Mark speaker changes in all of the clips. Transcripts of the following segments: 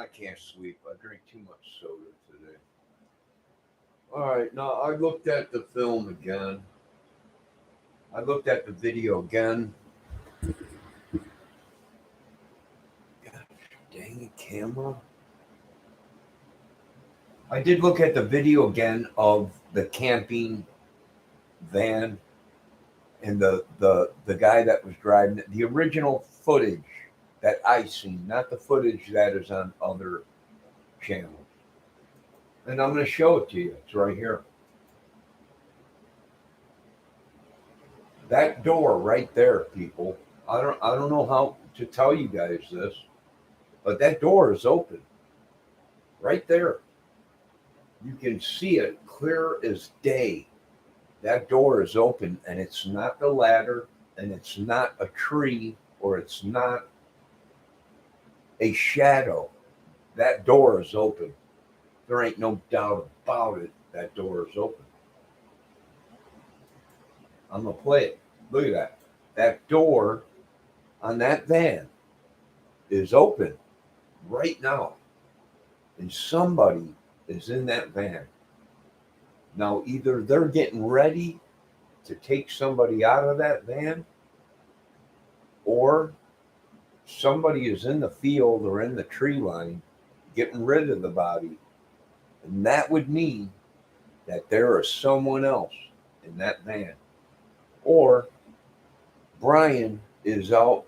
Speaker 1: I can't sleep. I drink too much soda today. All right, now I looked at the film again. I looked at the video again. Dang it, camera. I did look at the video again of the camping van and the guy that was driving it. The original footage that I seen, not the footage that is on other channels. And I'm going to show it to you. It's right here. That door right there, people. I don't know how to tell you guys this, but that door is open. Right there. You can see it clear as day. That door is open, and it's not the ladder, and it's not a tree, or it's not a shadow. That door is open. There ain't no doubt about it. That door is open. I'm going to play it. Look at that. That door on that van is open right now. And somebody is in that van. Now, either they're getting ready to take somebody out of that van, or somebody is in the field or in the tree line getting rid of the body. And that would mean that there is someone else in that van. Or Brian is out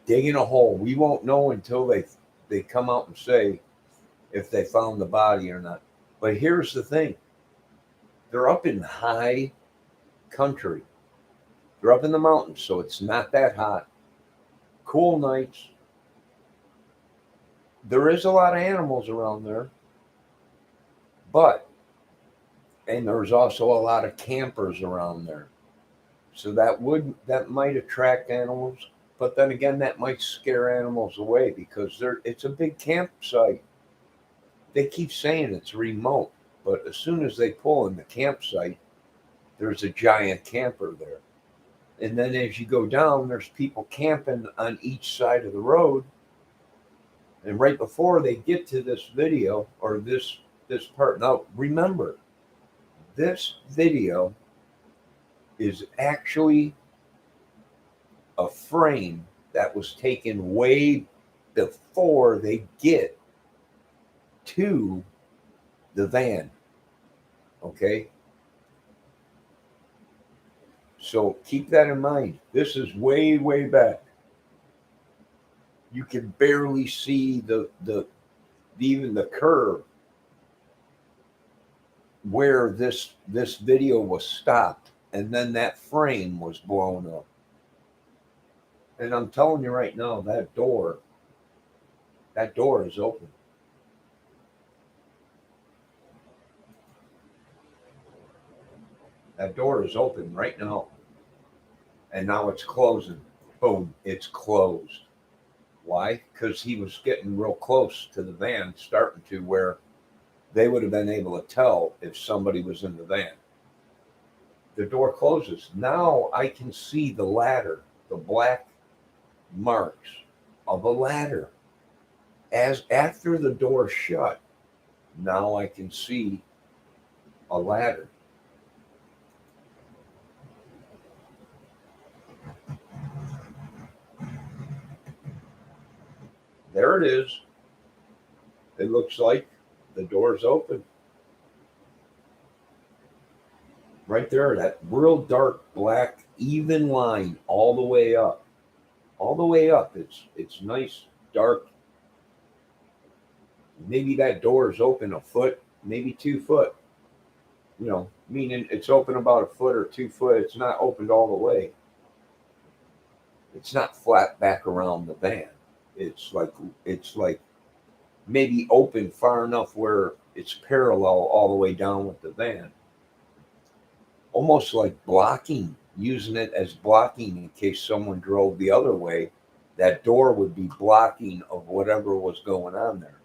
Speaker 1: digging a hole. We won't know until they come out and say if they found the body or not. But here's the thing. They're up in high country. They're up in the mountains, so it's not that hot. Cool nights. There is a lot of animals around there. And there's also a lot of campers around there. So that might attract animals, but then again that might scare animals away because it's a big campsite. They keep saying it's remote, but as soon as they pull in the campsite, there's a giant camper there. And then as you go down, there's people camping on each side of the road. And right before they get to this video or this part, now remember, this video is actually a frame that was taken way before they get to the van. Okay? So keep that in mind. This is way, way back. You can barely see the even the curve where this video was stopped, and then that frame was blown up. And I'm telling you right now, that door is open. That door is open right now. And now it's closing. Boom, it's closed. Why? Because he was getting real close to the van, starting to where they would have been able to tell if somebody was in the van. The door closes. Now I can see the ladder, the black marks of a ladder. As after the door shut, now I can see a ladder. There it is. It looks like the door's open. Right there, that real dark black even line all the way up. All the way up. It's nice, dark. Maybe that door is open a foot, maybe 2 foot. Meaning it's open about a foot or 2 foot. It's not opened all the way. It's not flat back around the van. It's like maybe open far enough where it's parallel all the way down with the van. Almost like blocking, using it as blocking in case someone drove the other way. That door would be blocking of whatever was going on there.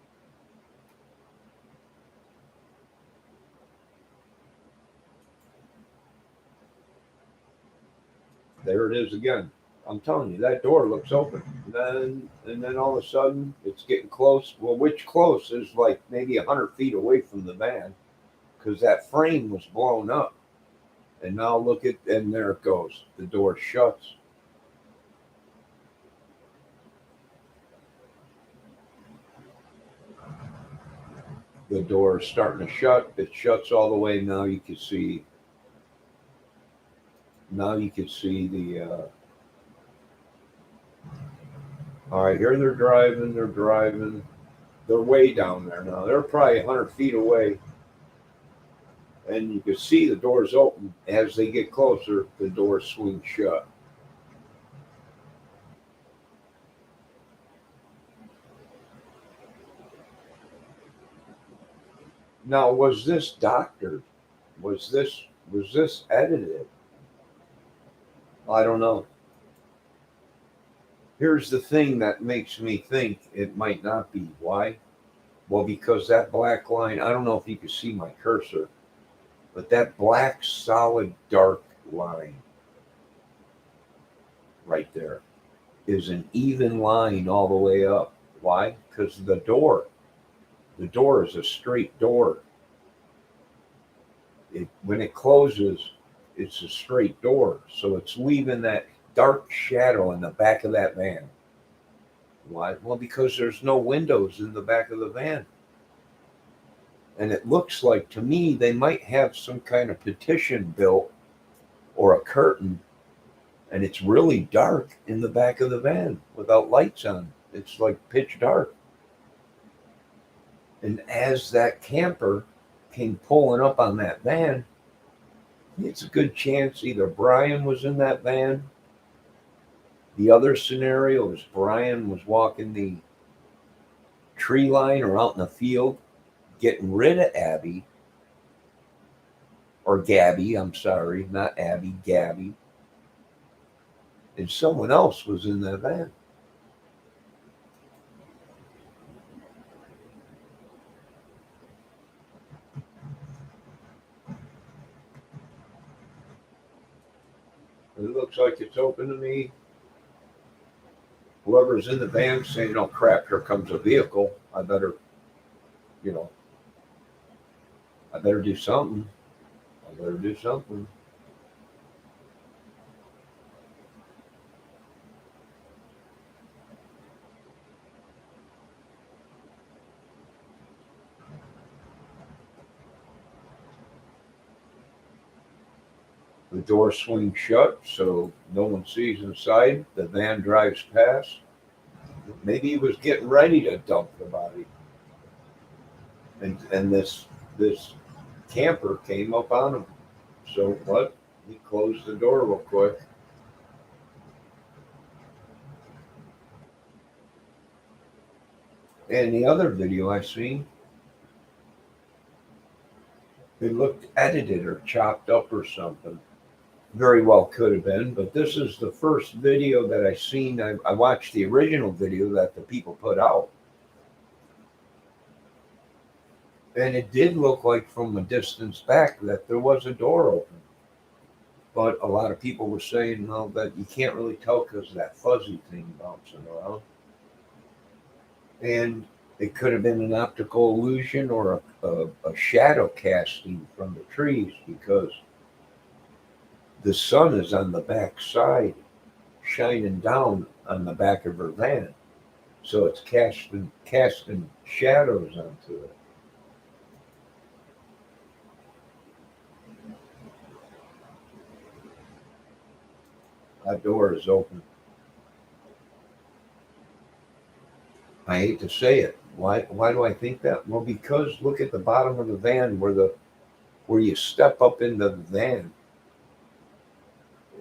Speaker 1: There it is again. I'm telling you, that door looks open. And then all of a sudden, it's getting close. Well, which close is like maybe 100 feet away from the van because that frame was blown up. And now look at, and there it goes. The door shuts. The door is starting to shut. It shuts all the way. Now you can see. Now you can see the. All right, here they're driving. They're driving. They're way down there now. They're probably 100 feet away, and you can see the doors open. As they get closer, the doors swing shut. Now, was this doctored? Was this edited? I don't know. Here's the thing that makes me think it might not be. Why? Well, because that black line, I don't know if you can see my cursor, but that black solid dark line right there is an even line all the way up. Why? Because the door is a straight door. When it closes, it's a straight door. So it's leaving that dark shadow in the back of that van. Why? Well, because there's no windows in the back of the van. And it looks like to me they might have some kind of petition built or a curtain, and it's really dark in the back of the van without lights on. It's like pitch dark. And as that camper came pulling up on that van, it's a good chance either Brian was in that van. The other scenario is Brian was walking the tree line or out in the field, getting rid of Abby, or Gabby, I'm sorry, not Abby, Gabby. And someone else was in that van. It looks like it's open to me. Whoever's in the van saying, oh crap, here comes a vehicle. You know, I better do something. I better do something. The door swings shut so no one sees inside. The van drives past. Maybe he was getting ready to dump the body. And this camper came up on him. So what? He closed the door real quick. And the other video I seen, it looked edited or chopped up or something. Very well could have been, but this is the first video that I seen. I watched the original video that the people put out, and it did look like from a distance back that there was a door open. But a lot of people were saying, no, that you can't really tell because of that fuzzy thing bouncing around. And it could have been an optical illusion or a shadow casting from the trees because the sun is on the back side, shining down on the back of her van. So it's casting shadows onto it. That door is open. I hate to say it. Why do I think that? Well, because look at the bottom of the van where you step up into the van.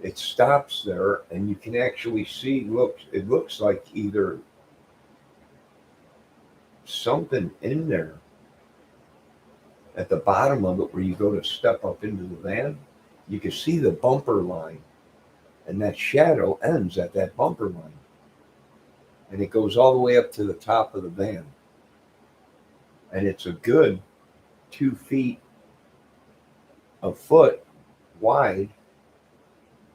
Speaker 1: It stops there, and you can actually see. Look, it looks like either something in there at the bottom of it where you go to step up into the van. You can see the bumper line, and that shadow ends at that bumper line, and it goes all the way up to the top of the van, and it's a good 2 feet, a foot wide,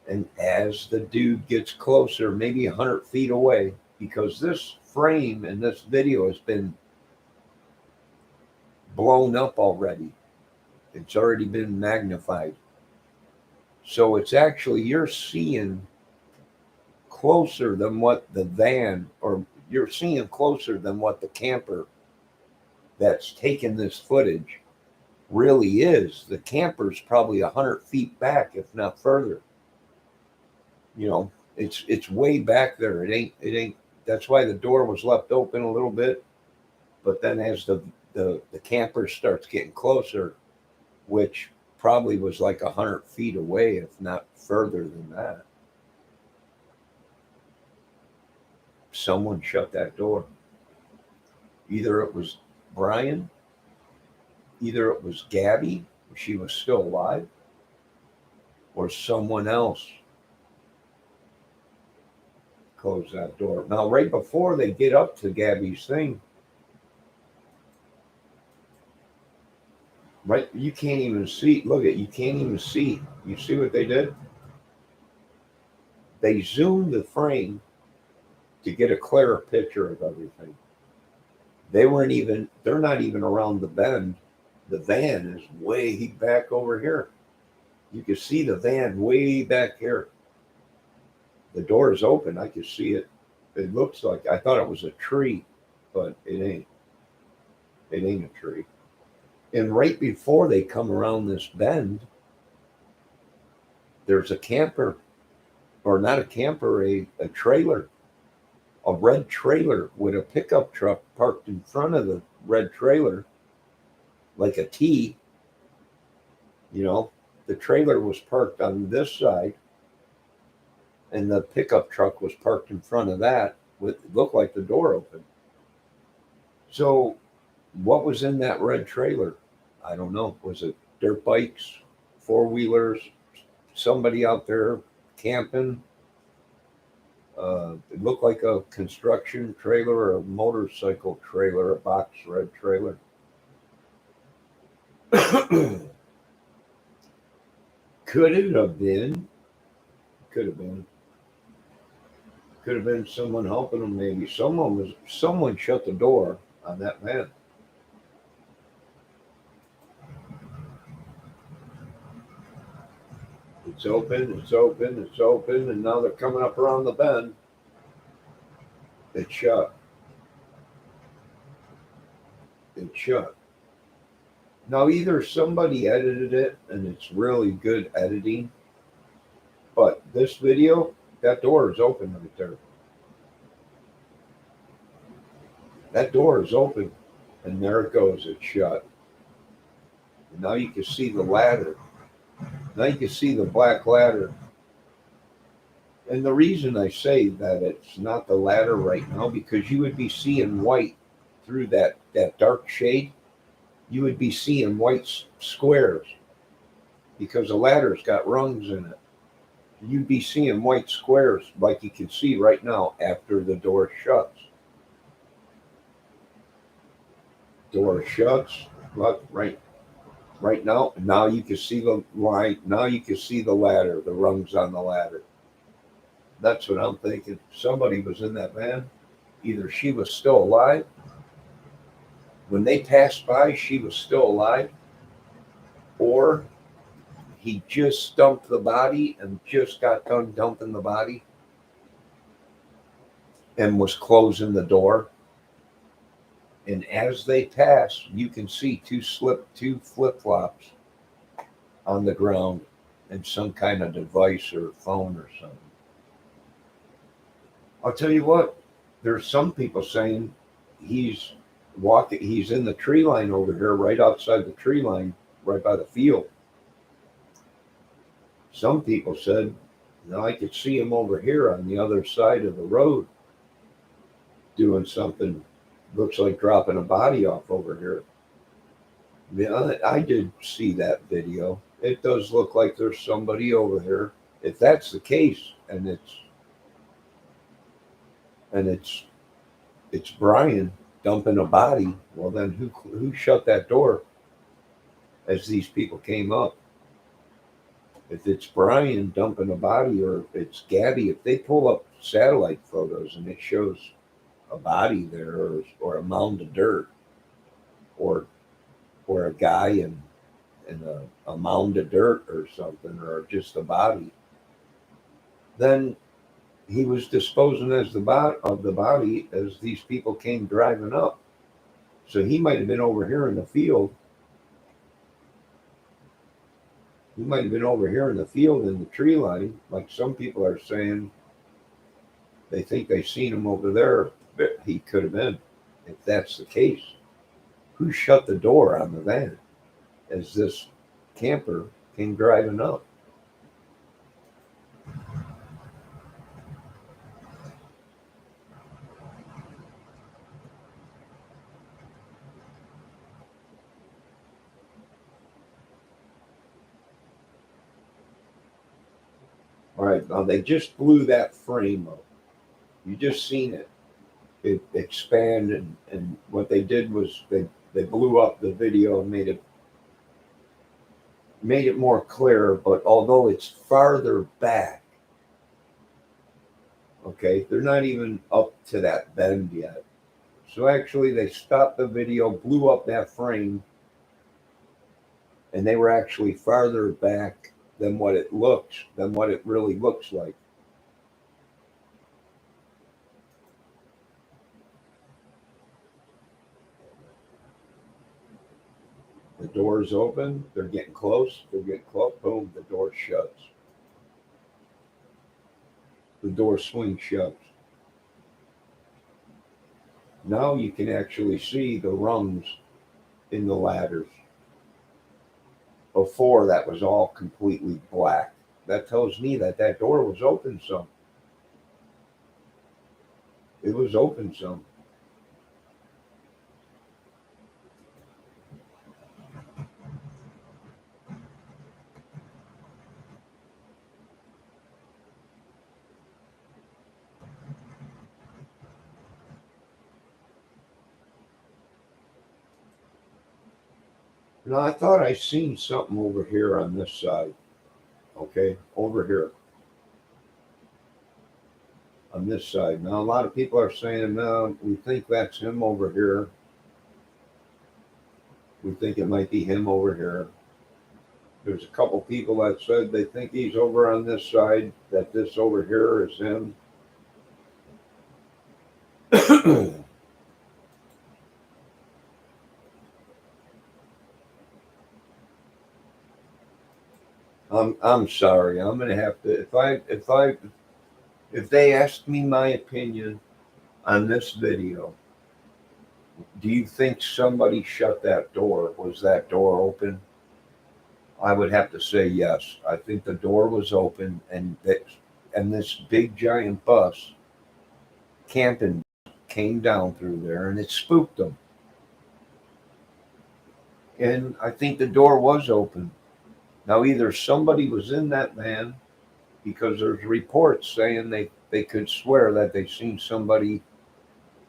Speaker 1: And as the dude gets closer, maybe 100 feet away, because this frame in this video has been blown up already, it's already been magnified. So it's actually, you're seeing closer than what the van, or you're seeing closer than what the camper that's taking this footage really is. The camper's probably 100 feet back, if not further. You know, it's way back there. It ain't. That's why the door was left open a little bit. But then as the camper starts getting closer, which probably was like 100 feet away, if not further than that, someone shut that door. Either it was Brian, either it was Gabby, she was still alive, or someone else closed that door. Now, right before they get up to Gabby's thing, right, you can't even see. Look at, you can't even see. You see what they did? They zoomed the frame to get a clearer picture of everything. They're not even around the bend. The van is way back over here. You can see the van way back here. The door is open. I can see it. It looks like, I thought it was a tree, but it ain't. It ain't a tree. And right before they come around this bend, there's a camper, or not a camper, a trailer, a red trailer with a pickup truck parked in front of the red trailer, like a T. You know, the trailer was parked on this side, and the pickup truck was parked in front of that, with, it looked like the door open. So what was in that red trailer? I don't know. Was it dirt bikes, four-wheelers, somebody out there camping? It looked like a construction trailer or a motorcycle trailer, a box red trailer. Could it have been? Could have been. Could have been someone helping them. Maybe someone shut the door on that van. It's open, it's open, it's open, and now they're coming up around the bend. It's shut. It's shut. Now, either somebody edited it and it's really good editing, but this video, that door is open right there. That door is open, and there it goes, it's shut. And now you can see the ladder. Now you can see the black ladder. And the reason I say that it's not the ladder right now, because you would be seeing white through that dark shade. You would be seeing white squares because the ladder's got rungs in it. You'd be seeing white squares like you can see right now after the door shuts. Door shuts. Look, right now. Now you can see the line. Now you can see the ladder, the rungs on the ladder. That's what I'm thinking. Somebody was in that van. Either she was still alive. When they passed by, she was still alive. Or he just dumped the body and just got done dumping the body and was closing the door. And as they pass, you can see two flip-flops on the ground and some kind of device or phone or something. I'll tell you what, there's some people saying he's in the tree line over here, right outside the tree line, right by the field. Some people said, no, I could see him over here on the other side of the road doing something. Looks like dropping a body off over here. Yeah, I did see that video. It does look like there's somebody over here. If that's the case, and it's Brian dumping a body, well then who shut that door as these people came up? If it's Brian dumping a body, or if it's Gabby, if they pull up satellite photos and it shows a body there, or a mound of dirt, or a guy in a mound of dirt or something, or just a body, then he was disposing of the body as these people came driving up. So he might have been over here in the field. He might have been over here in the field in the tree line, like some people are saying. They think they seen him over there, but he could have been. If that's the case, who shut the door on the van as this camper came driving up? All right, now they just blew that frame up. You just seen it expand, and what they did was they blew up the video and made it more clear. But although it's farther back, okay, they're not even up to that bend yet. So actually, they stopped the video, blew up that frame, and they were actually farther back than what it really looks like. The door's open. They're getting close. They're getting close. Boom, the door shuts. The door swings shut. Now you can actually see the rungs in the ladders. Before, that was all completely black. That tells me that door was open some. It was open some. Now, I thought I seen something over here on this side. Okay, over here on this side. Now, a lot of people are saying, no, we think that's him over here. We think it might be him over here. There's a couple people that said they think he's over on this side, that this over here is him. I'm sorry. I'm gonna have to, if they ask me my opinion on this video, do you think somebody shut that door? Was that door open? I would have to say yes. I think the door was open, and this big giant bus camping came down through there, and it spooked them. And I think the door was open. Now, either somebody was in that van, because there's reports saying they could swear that they seen somebody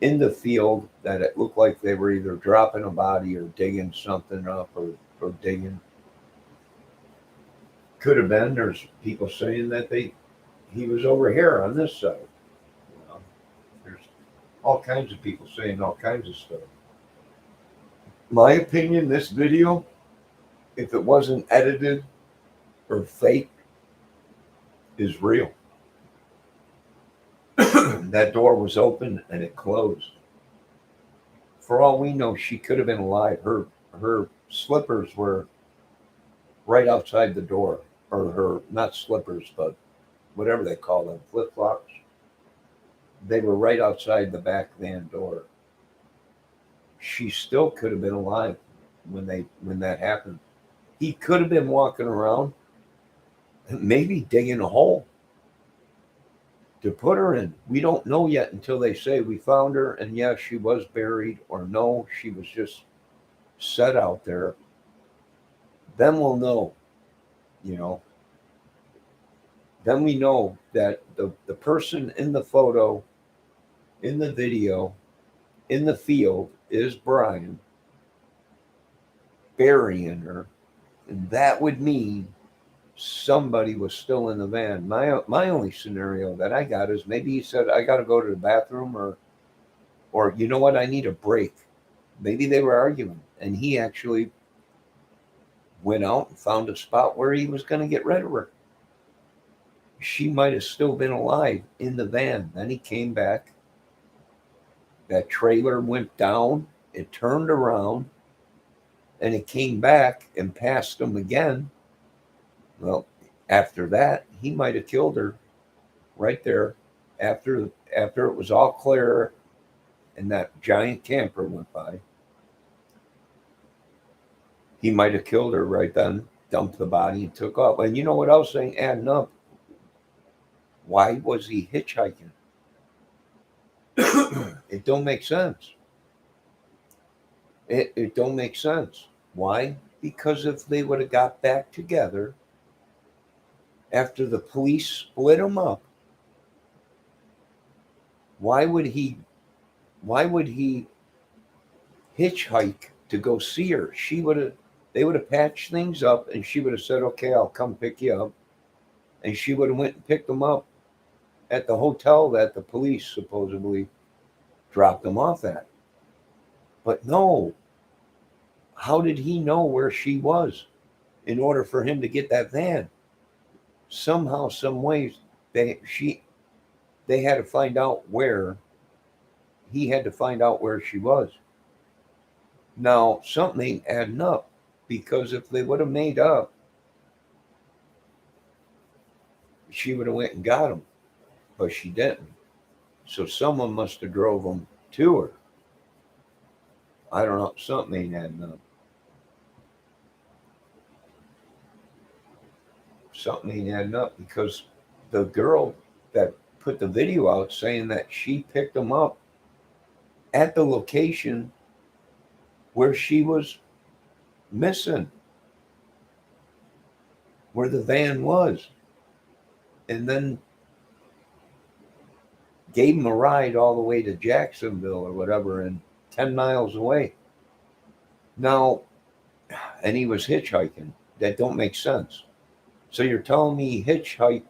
Speaker 1: in the field, that it looked like they were either dropping a body or digging something up, or digging. Could have been. There's people saying that he was over here on this side. You know, there's all kinds of people saying all kinds of stuff. My opinion, this video, if it wasn't edited or fake, is real. That door was open and it closed. For all we know, she could have been alive. Her slippers were right outside the door, or her, not slippers, but whatever they call them, flip flops. They were right outside the back van door. She still could have been alive when that happened. He could have been walking around, maybe digging a hole to put her in. We don't know yet until they say we found her, and yes, she was buried, or no, she was just set out there. Then we'll know, you know. Then we know that the person in the photo, in the video, in the field is Brian burying her. And that would mean somebody was still in the van. My only scenario that I got is maybe he said, I got to go to the bathroom, or you know what, I need a break. Maybe they were arguing, and he actually went out and found a spot where he was going to get rid of her. She might have still been alive in the van. Then he came back. That trailer went down. It turned around, and it came back and passed him again. Well, after that, he might have killed her right there. After it was all clear and that giant camper went by, he might have killed her right then, dumped the body, and took off. And you know what else ain't adding up? Why was he hitchhiking? It don't make sense. It don't make sense. Why? Because if they would have got back together after the police split them up, why would he hitchhike to go see her? They would have patched things up, and she would have said, okay, I'll come pick you up. And she would have went and picked them up at the hotel that the police supposedly dropped them off at. But no, how did he know where she was in order for him to get that van? Somehow, some ways, they had to find out where he had to find out where she was. Now, something ain't adding up, because if they would have made up, she would have went and got him, but she didn't. So someone must have drove him to her. I don't know. Something ain't adding up. Something ain't adding up, because the girl that put the video out saying that she picked him up at the location where she was missing, where the van was, and then gave him a ride all the way to Jacksonville or whatever, and 10 miles away. Now, and he was hitchhiking. That don't make sense. So you're telling me he hitchhiked,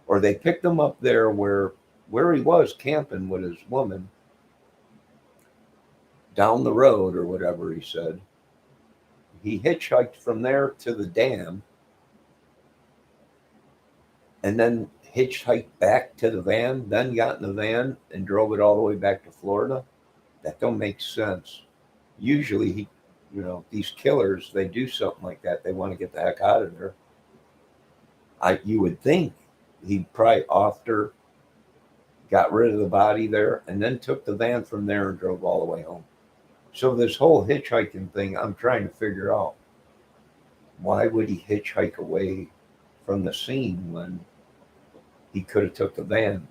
Speaker 1: or they picked him up there where he was camping with his woman down the road or whatever he said. He hitchhiked from there to the dam, and then hitchhiked back to the van, then got in the van and drove it all the way back to Florida. That don't make sense. Usually these killers, they do something like that. They want to get the heck out of there. You would think he probably after got rid of the body there and then took the van from there and drove all the way home. So this whole hitchhiking thing, I'm trying to figure out, why would he hitchhike away from the scene when he could have took the van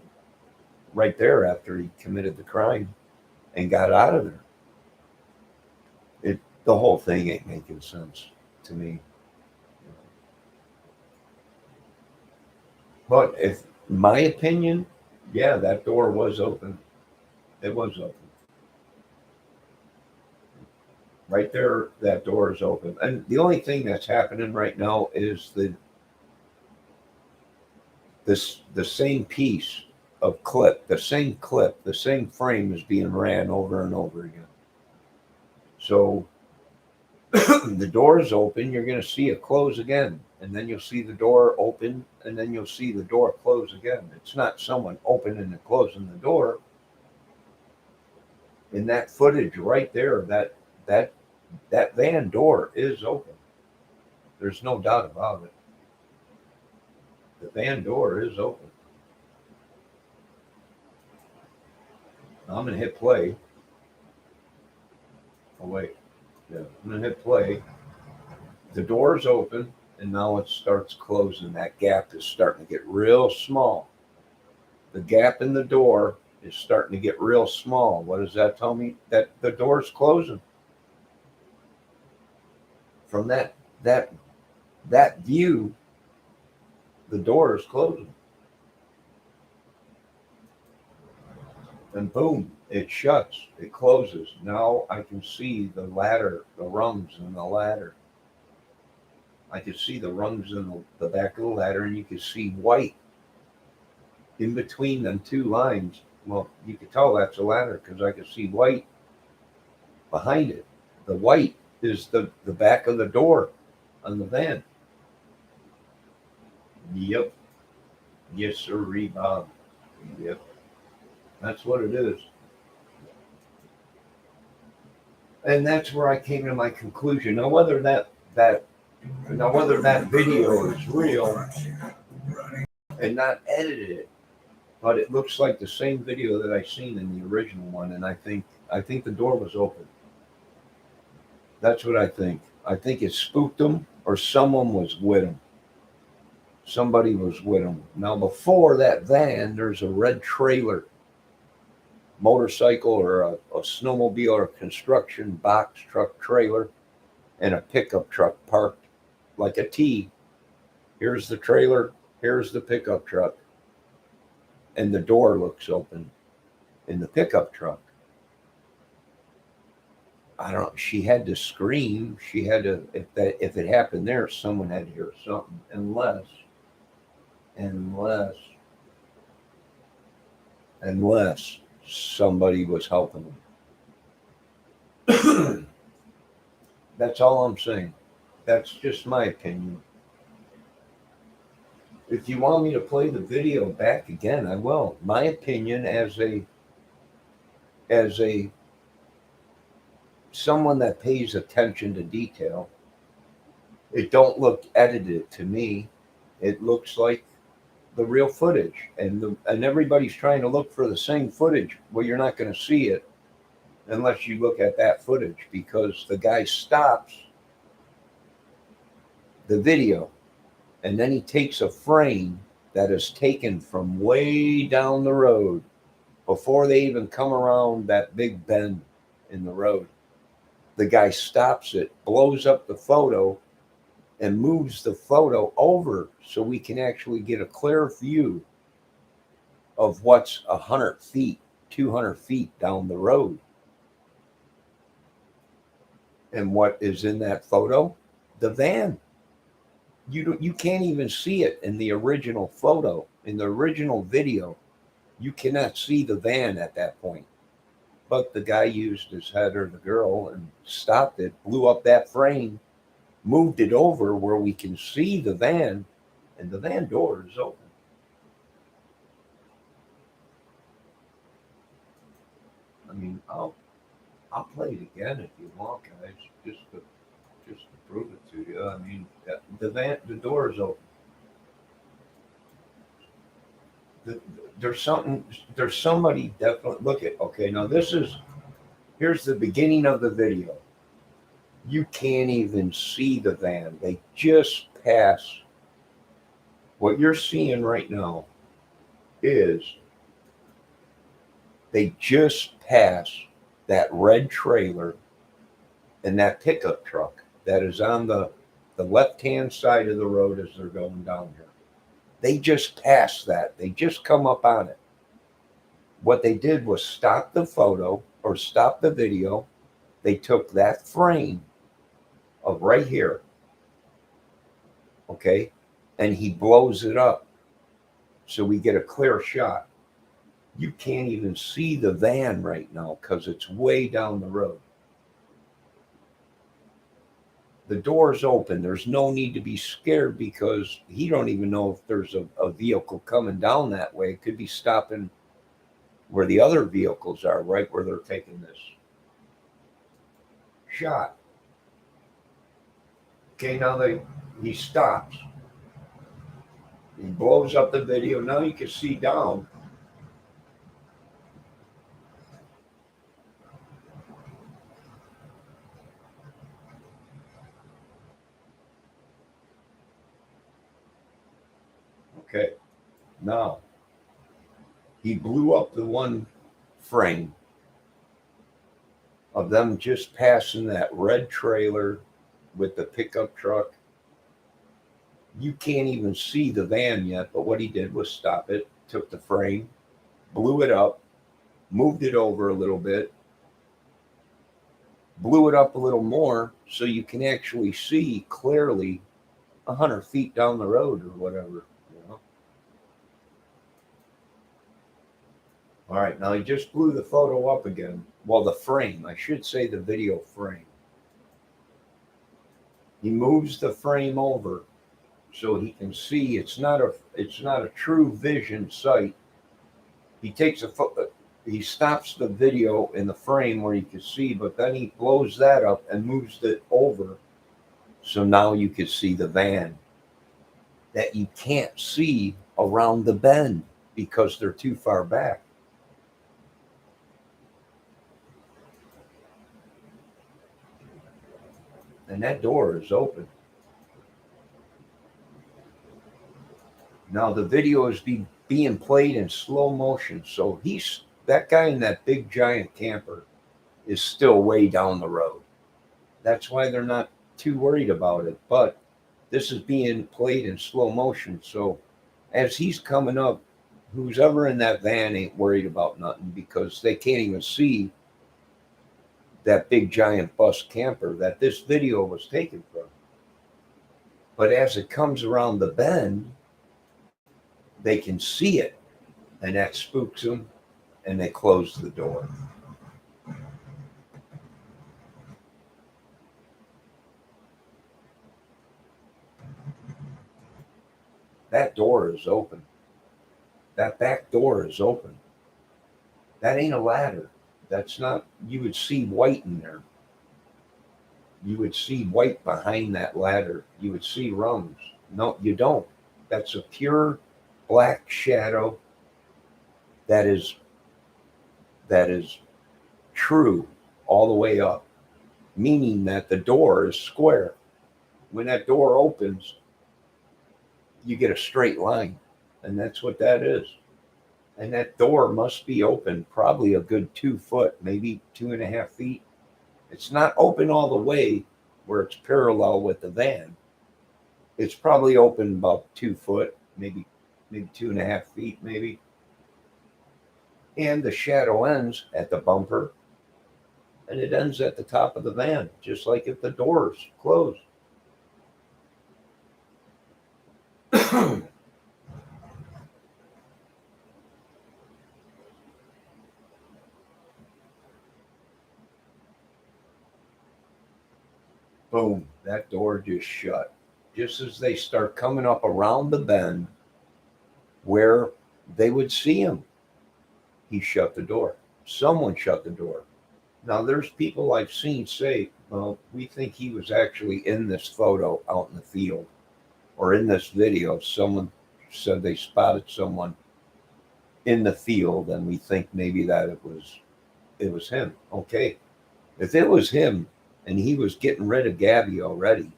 Speaker 1: right there after he committed the crime and got out of there? The whole thing ain't making sense to me. But if my opinion, yeah, that door was open. It was open. Right there, that door is open. And the only thing that's happening right now is the same piece of clip, the same frame is being ran over and over again. So the door is open, you're going to see it close again, and then you'll see the door open, and then you'll see the door close again. It's not someone opening and closing the door. In that footage right there, that van door is open. There's no doubt about it. The van door is open. I'm going to hit play. Oh, wait. Yeah, I'm going to hit play. The door's open, and now it starts closing. That gap is starting to get real small. The gap in the door is starting to get real small. What does that tell me? That the door's closing. From that view, the door is closing. And boom, it shuts, it closes. Now I can see the ladder, the rungs in the ladder. I could see the rungs in the back of the ladder, and you could see white in between them two lines. Well, you could tell that's a ladder because I could see white behind it. The white is the back of the door on the van. Yep. Yes, sir, Bob. Yep. That's what it is. And that's where I came to my conclusion. Now, whether that video is real and not edited, but it looks like the same video that I seen in the original one, and I think the door was open. That's what I think. I think it spooked them, or someone was with them. Somebody was with them. Now, before that van, there's a red trailer, motorcycle, or a snowmobile, or a construction box truck trailer, and a pickup truck parked like a T. Here's the trailer, here's the pickup truck, and the door looks open in the pickup truck. I don't know. She had to scream. She had to, if it happened there, someone had to hear something. Unless somebody was helping them. That's all I'm saying. That's just my opinion. If you want me to play the video back again, I will. My opinion as a someone that pays attention to detail, it don't look edited to me. It looks like the real footage, and everybody's trying to look for the same footage. Well, you're not going to see it unless you look at that footage, because the guy stops the video and then he takes a frame that is taken from way down the road before they even come around that big bend in the road. The guy stops it, blows up the photo, and moves the photo over so we can actually get a clear view of what's 100 feet, 200 feet down the road. And what is in that photo? The van. You can't even see it in the original photo. In the original video, you cannot see the van at that point. But the guy used his head, or the girl, and stopped it, blew up that frame, moved it over where we can see the van, and the van door is open. I mean, I'll play it again if you want, guys, just to prove it to you. I mean, the door is open. There's somebody definitely. Look at, okay, now here's the beginning of the video. You can't even see the van. They just pass. What you're seeing right now is they just pass that red trailer and that pickup truck that is on the left-hand side of the road as they're going down here. They just passed that. They just come up on it. What they did was stop the photo, or stop the video. They took that frame of right here, okay, and he blows it up so we get a clear shot. You can't even see the van right now because it's way down the road. The door's open. There's no need to be scared because he don't even know if there's a vehicle coming down that way. It could be stopping where the other vehicles are, right where they're taking this shot. Okay, now he stops. He blows up the video. Now you can see down. Okay, now he blew up the one frame of them just passing that red trailer with the pickup truck. You can't even see the van yet, but what he did was stop it, took the frame, blew it up, moved it over a little bit, blew it up a little more so you can actually see clearly 100 feet down the road or whatever, you know. All right, now he just blew the photo up again. Well, the frame, I should say the video frame. He moves the frame over so he can see it's not a true vision sight. He takes a photo, he stops the video in the frame where you can see, but then he blows that up and moves it over so now you can see the van that you can't see around the bend because they're too far back. And that door is open. Now the video is being played in slow motion. So that guy in that big giant camper is still way down the road. That's why they're not too worried about it. But this is being played in slow motion. So as he's coming up, who's ever in that van ain't worried about nothing because they can't even see that big giant bus camper that this video was taken from. But as it comes around the bend, they can see it, and that spooks them, and they close the door. That door is open. That back door is open. That ain't a ladder. That's not, you would see white in there. You would see white behind that ladder. You would see rungs. No, you don't. That's a pure black shadow that is true all the way up, meaning that the door is square. When that door opens, you get a straight line, and that's what that is. And that door must be open probably a good 2 foot, maybe 2.5 feet. It's not open all the way where it's parallel with the van. It's probably open about 2 foot, maybe 2.5 feet, maybe. And the shadow ends at the bumper, and it ends at the top of the van, just like if the doors close. Boom, that door just shut. Just as they start coming up around the bend where they would see him, he shut the door. Someone shut the door. Now, there's people I've seen say, well, we think he was actually in this photo out in the field or in this video. Someone said they spotted someone in the field, and we think maybe that it was him. Okay, if it was him and he was getting rid of Gabby already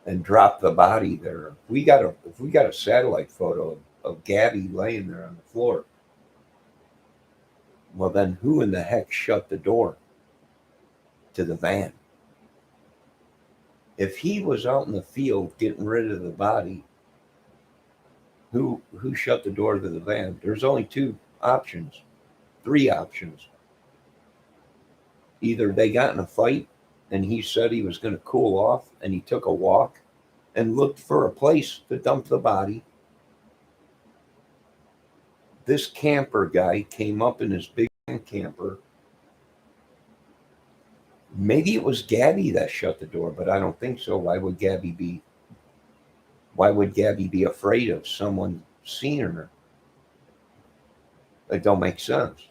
Speaker 1: and dropped the body there, if we got a satellite photo of Gabby laying there on the floor, well, then who in the heck shut the door to the van? If he was out in the field getting rid of the body, who shut the door to the van? There's only three options. Either they got in a fight and he said he was going to cool off and he took a walk and looked for a place to dump the body. This camper guy came up in his big camper. Maybe it was Gabby that shut the door, but I don't think so. Why would Gabby be afraid of someone seeing her? It don't make sense.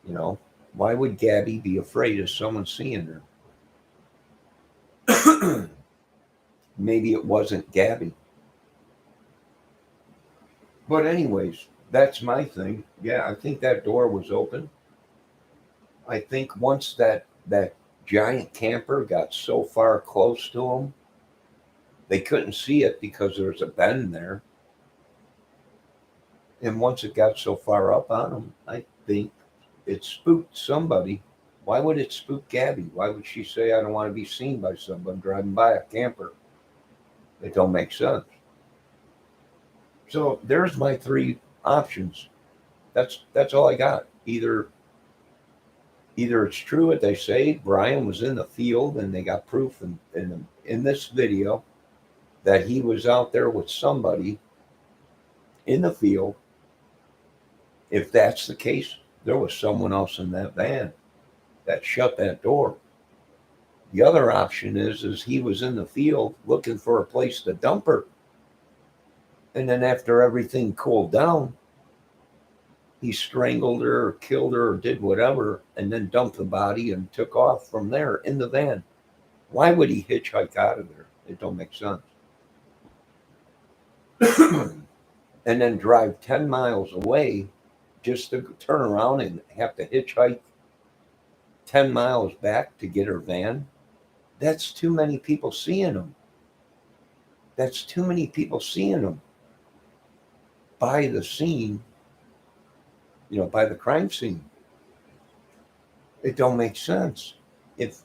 Speaker 1: You know, why would Gabby be afraid of someone seeing her? Maybe it wasn't Gabby. But anyways, that's my thing. Yeah, I think that door was open. I think once that giant camper got so far close to them, they couldn't see it because there's a bend there. And once it got so far up on them, I think it spooked somebody. Why would it spook Gabby? Why would she say, I don't want to be seen by someone driving by a camper? It don't make sense. So there's my three options. That's all I got. Either Either it's true what they say, Brian was in the field and they got proof in this video that he was out there with somebody in the field. If that's the case, there was someone else in that van that shut that door. The other option is he was in the field looking for a place to dump her. And then after everything cooled down, he strangled her or killed her or did whatever and then dumped the body and took off from there in the van. Why would he hitchhike out of there? It don't make sense. And then drive 10 miles away just to turn around and have to hitchhike 10 miles back to get her van. That's too many people seeing him. That's too many people seeing him by the scene, by the crime scene. It don't make sense. If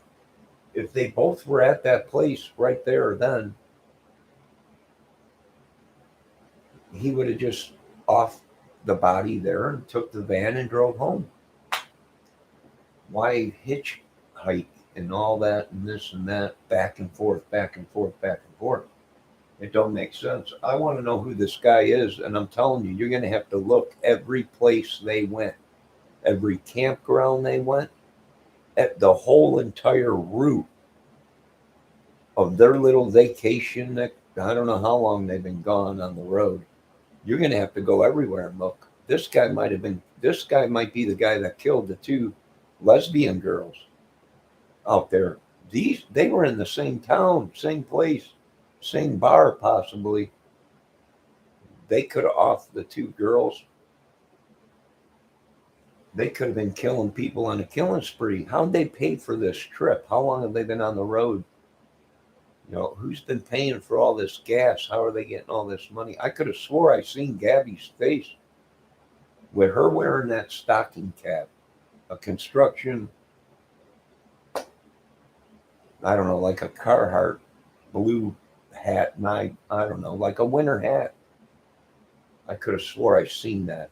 Speaker 1: they both were at that place right there then, he would have just off the body there and took the van and drove home. Why hitchhike and all that and this and that, back and forth, back and forth, back and forth? It don't make sense. I want to know who this guy is, and I'm telling you, you're going to have to look every place they went, every campground they went, at the whole entire route of their little vacation that I don't know how long they've been gone on the road. You're going to have to go everywhere and look. This guy might be the guy that killed the two lesbian girls out there. They were in the same town, same place, same bar possibly. They could have off the two girls. They could have been killing people on a killing spree. How'd they pay for this trip? How long have they been on the road? Who's been paying for all this gas? How are they getting all this money? I could have swore I seen Gabby's face with her wearing that stocking cap, a construction, I don't know, like a Carhartt blue hat, and I don't know, like a winter hat. I could have swore I seen that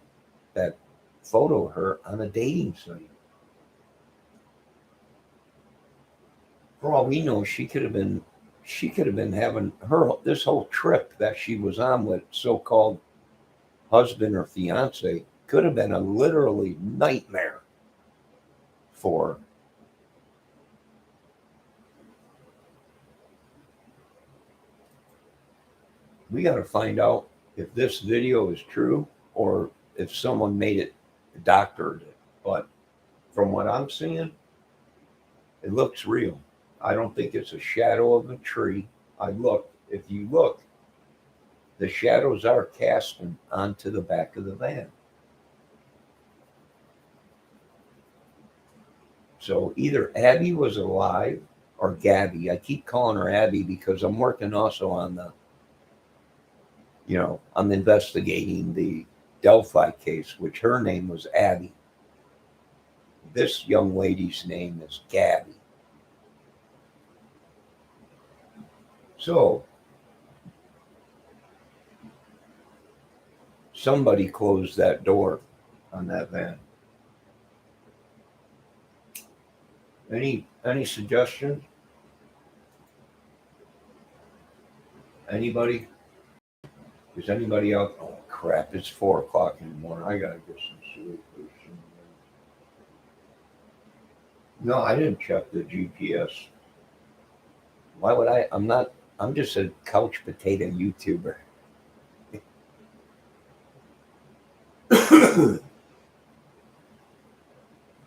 Speaker 1: photo of her on a dating site. For all we know, she could have been having this whole trip that she was on with so-called husband or fiance could have been a literally nightmare for her. We got to find out if this video is true or if someone made it, doctored it. But from what I'm seeing, it looks real. I don't think it's a shadow of a tree. If you look, the shadows are casting onto the back of the van. So either Abby was alive or Gabby. I keep calling her Abby because I'm working also on I'm investigating the Delphi case, which her name was Abby. This young lady's name is Gabby. So somebody closed that door on that van. Any suggestions? Anybody? Is anybody out? Oh crap! It's 4:00 in the morning. I gotta get some sleep. No, I didn't check the GPS. Why would I? I'm just a couch potato YouTuber.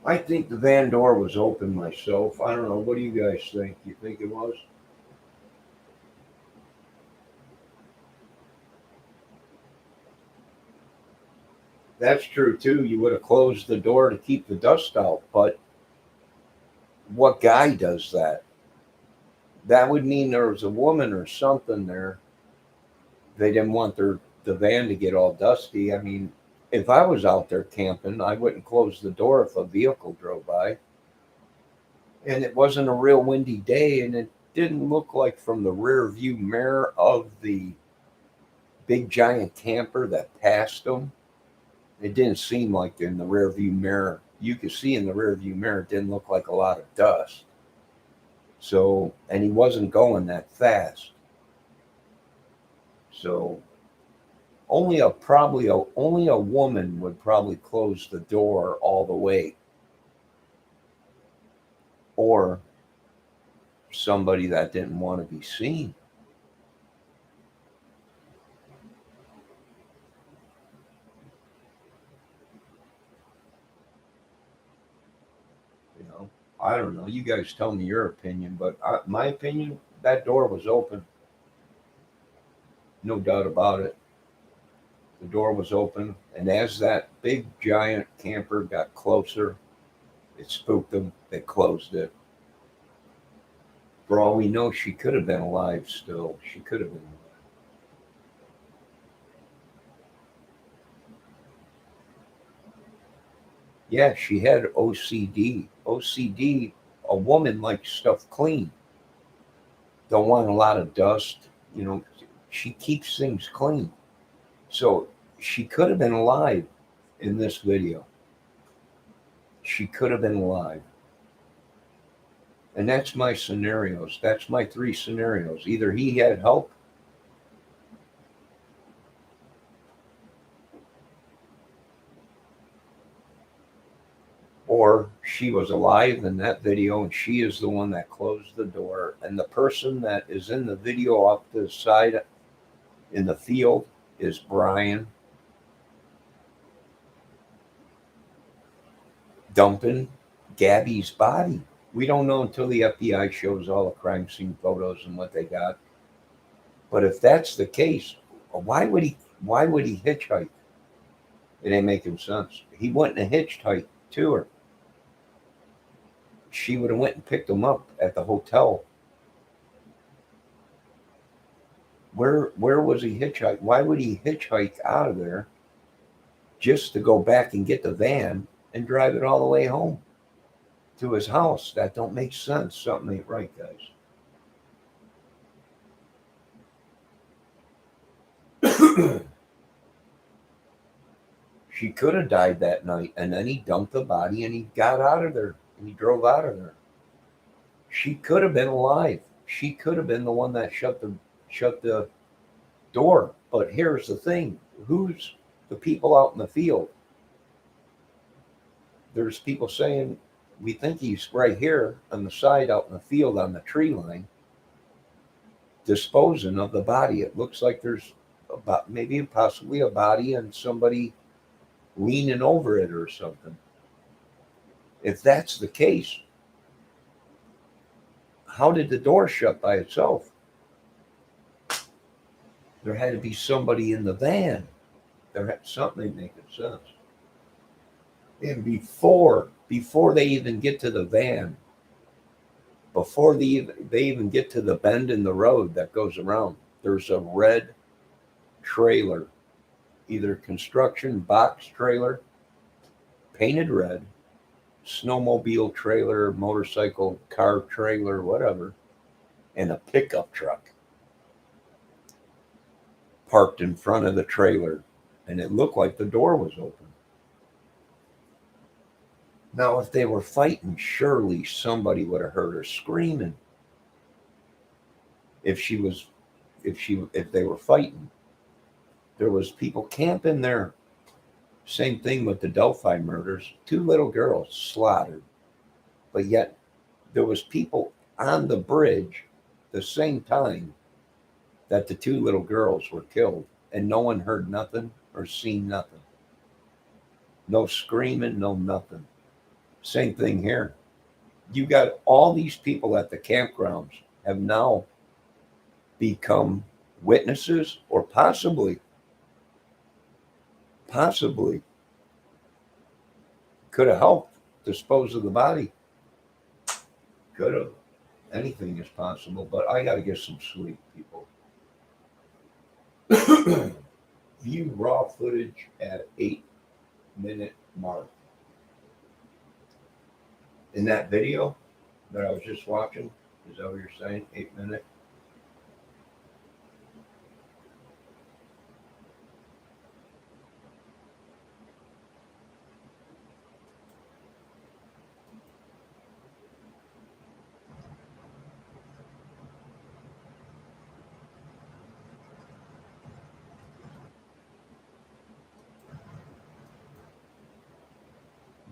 Speaker 1: I think the van door was open myself. I don't know. What do you guys think? You think it was? That's true too. You would have closed the door to keep the dust out, but what guy does that? That would mean there was a woman or something there. They didn't want the van to get all dusty. I mean, if I was out there camping, I wouldn't close the door if a vehicle drove by. And it wasn't a real windy day, and it didn't look like from the rear view mirror of the big giant camper that passed them. It didn't seem like in the rear view mirror you could see in the rearview mirror it didn't look like a lot of dust. So, and he wasn't going that fast. So only a woman would probably close the door all the way, or somebody that didn't want to be seen. You know, I don't know. You guys tell me your opinion, but my opinion, that door was open. No doubt about it. The door was open, and as that big giant camper got closer, it spooked them. They closed it. For all we know, she could have been alive still. She could have been alive. Yeah, she had OCD. OCD, a woman likes stuff clean. Don't want a lot of dust. You know, she keeps things clean. So she could have been alive in this video. She could have been alive. And that's my scenarios. That's my three scenarios. Either he had help, or she was alive in that video and she is the one that closed the door. And the person that is in the video off to the side in the field is Brian dumping Gabby's body. We don't know until the FBI shows all the crime scene photos and what they got. But if that's the case, why would he hitchhike? It ain't making sense. He wouldn't have hitchhiked to her. She would have went and picked him up at the hotel. Where was he hitchhike? Why would he hitchhike out of there just to go back and get the van and drive it all the way home to his house? That don't make sense. Something ain't right, guys. She could have died that night, and then he dumped the body and he got out of there and he drove out of there. She could have been alive. She could have been the one that shut the door. But here's the thing: who's the people out in the field? There's people saying we think he's right here on the side out in the field on the tree line, disposing of the body. It looks like there's about maybe possibly a body and somebody leaning over it or something. If that's the case, how did the door shut by itself? There had to be somebody in the van. There had something making sense. And before they even get to the van, before they even get to the bend in the road that goes around, there's a red trailer, either construction box trailer, painted red, snowmobile trailer, motorcycle, car trailer, whatever, and a pickup truck parked in front of the trailer. And it looked like the door was open. Now, if they were fighting, surely somebody would have heard her screaming. If they were fighting, there was people camping there. Same thing with the Delphi murders. 2 little girls slaughtered, but yet there was people on the bridge the same time that the 2 little girls were killed, and no one heard nothing or seen nothing. No screaming, no nothing. Same thing here. You got all these people at the campgrounds have now become witnesses, or possibly could have helped dispose of the body. Could have. Anything is possible, but I got to get some sleep, people. View raw footage at 8-minute mark. In that video that I was just watching, is that what you're saying? 8-minute?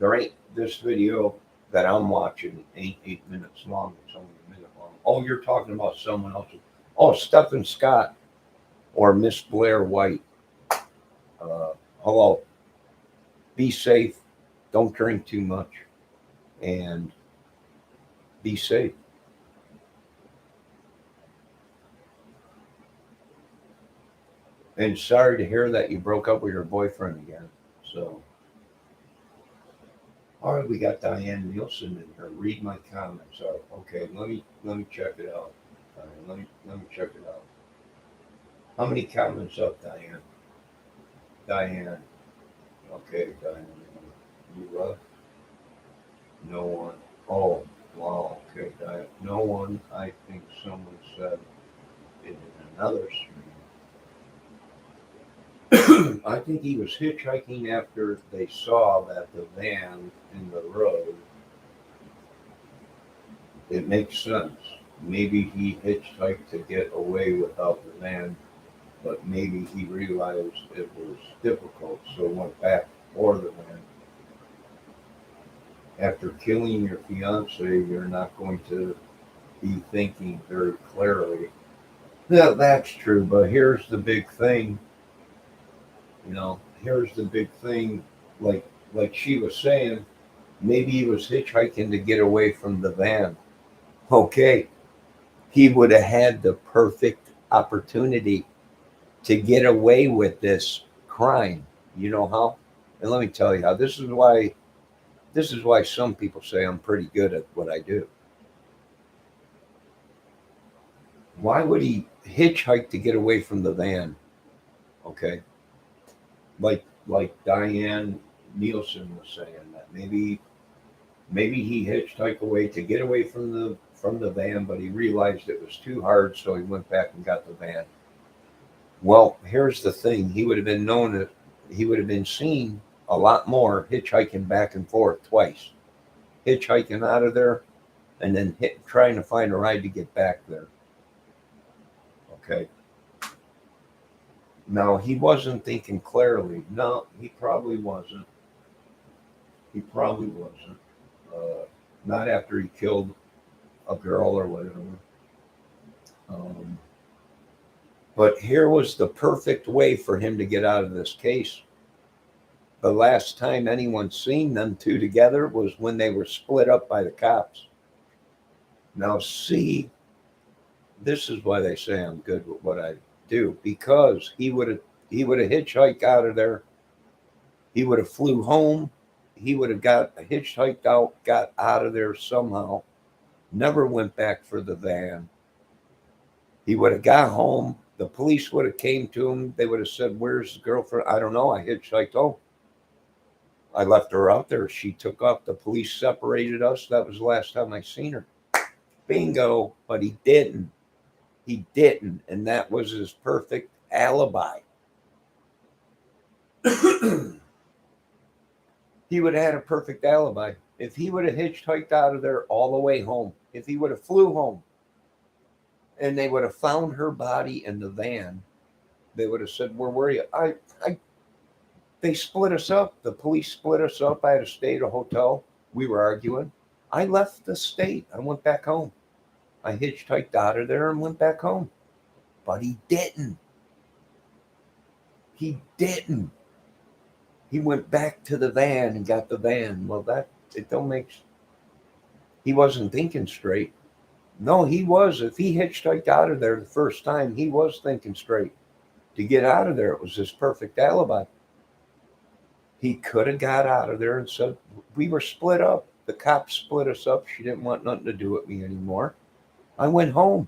Speaker 1: There ain't this video that I'm watching ain't 8 minutes long. It's only a minute long. Oh, you're talking about someone else. Oh, Stephen Scott or Miss Blair White. Hello. Be safe. Don't drink too much. And be safe. And sorry to hear that you broke up with your boyfriend again. So, all right, we got Diane Nielsen in here. Read my comments. Oh, okay, let me check it out. Let me check it out. How many comments up, Diane? Diane. Okay, Diane. You no one. Oh, wow. Okay, Diane. No one. I think someone said in another stream. I think he was hitchhiking after they saw that the van in the road. It makes sense. Maybe he hitchhiked to get away without the van, but maybe he realized it was difficult, so went back for the van. After killing your fiance, you're not going to be thinking very clearly. Yeah, that's true, but here's the big thing. Here's the big thing. Like she was saying, maybe he was hitchhiking to get away from the van. Okay, he would have had the perfect opportunity to get away with this crime. You know how? And let me tell you how. This is why some people say I'm pretty good at what I do. Why would he hitchhike to get away from the van? Okay, like Diane Nielsen was saying that maybe he hitchhiked away to get away from the van, but he realized it was too hard, so he went back and got the van. Well, here's the thing: he would have been seen a lot more hitchhiking back and forth twice, hitchhiking out of there, and then trying to find a ride to get back there. Okay. Now he wasn't thinking clearly. No, he probably wasn't. He probably wasn't. Not after he killed a girl or whatever. Um, but here was the perfect way for him to get out of this case. The last time anyone seen them two together was when they were split up by the cops. Now, see, this is why they say I'm good with what I do, because he would have hitchhiked out of there. He would have flew home. He would have got hitchhiked out, got out of there somehow. Never went back for the van. He would have got home. The police would have came to him. They would have said, "Where's the girlfriend?" "I don't know. I hitchhiked home. I left her out there. She took off. The police separated us. That was the last time I seen her." Bingo. But he didn't. He didn't. And that was his perfect alibi. He would have had a perfect alibi. If he would have hitchhiked out of there all the way home, if he would have flew home and they would have found her body in the van, they would have said, "Where were you?" They split us up. The police split us up. I had to stay at a hotel. We were arguing. I left the state. I went back home. I hitchhiked out of there and went back home. But he didn't. He didn't. He went back to the van and got the van. Well, it don't make. He wasn't thinking straight. No, he was. If he hitchhiked out of there the first time, he was thinking straight. To get out of there, it was his perfect alibi. He could have got out of there and said, "We were split up. The cops split us up. She didn't want nothing to do with me anymore. I went home.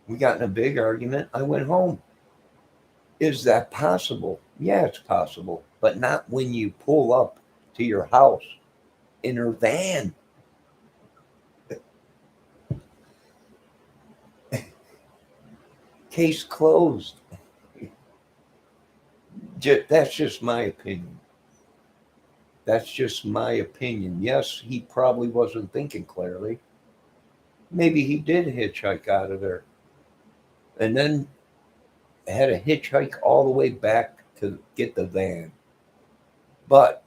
Speaker 1: We got in a big argument. I went home." Is that possible? Yeah, it's possible, but not when you pull up to your house in her van. Case closed. That's just my opinion. That's just my opinion. Yes, he probably wasn't thinking clearly. Maybe he did hitchhike out of there and then had a hitchhike all the way back to get the van. But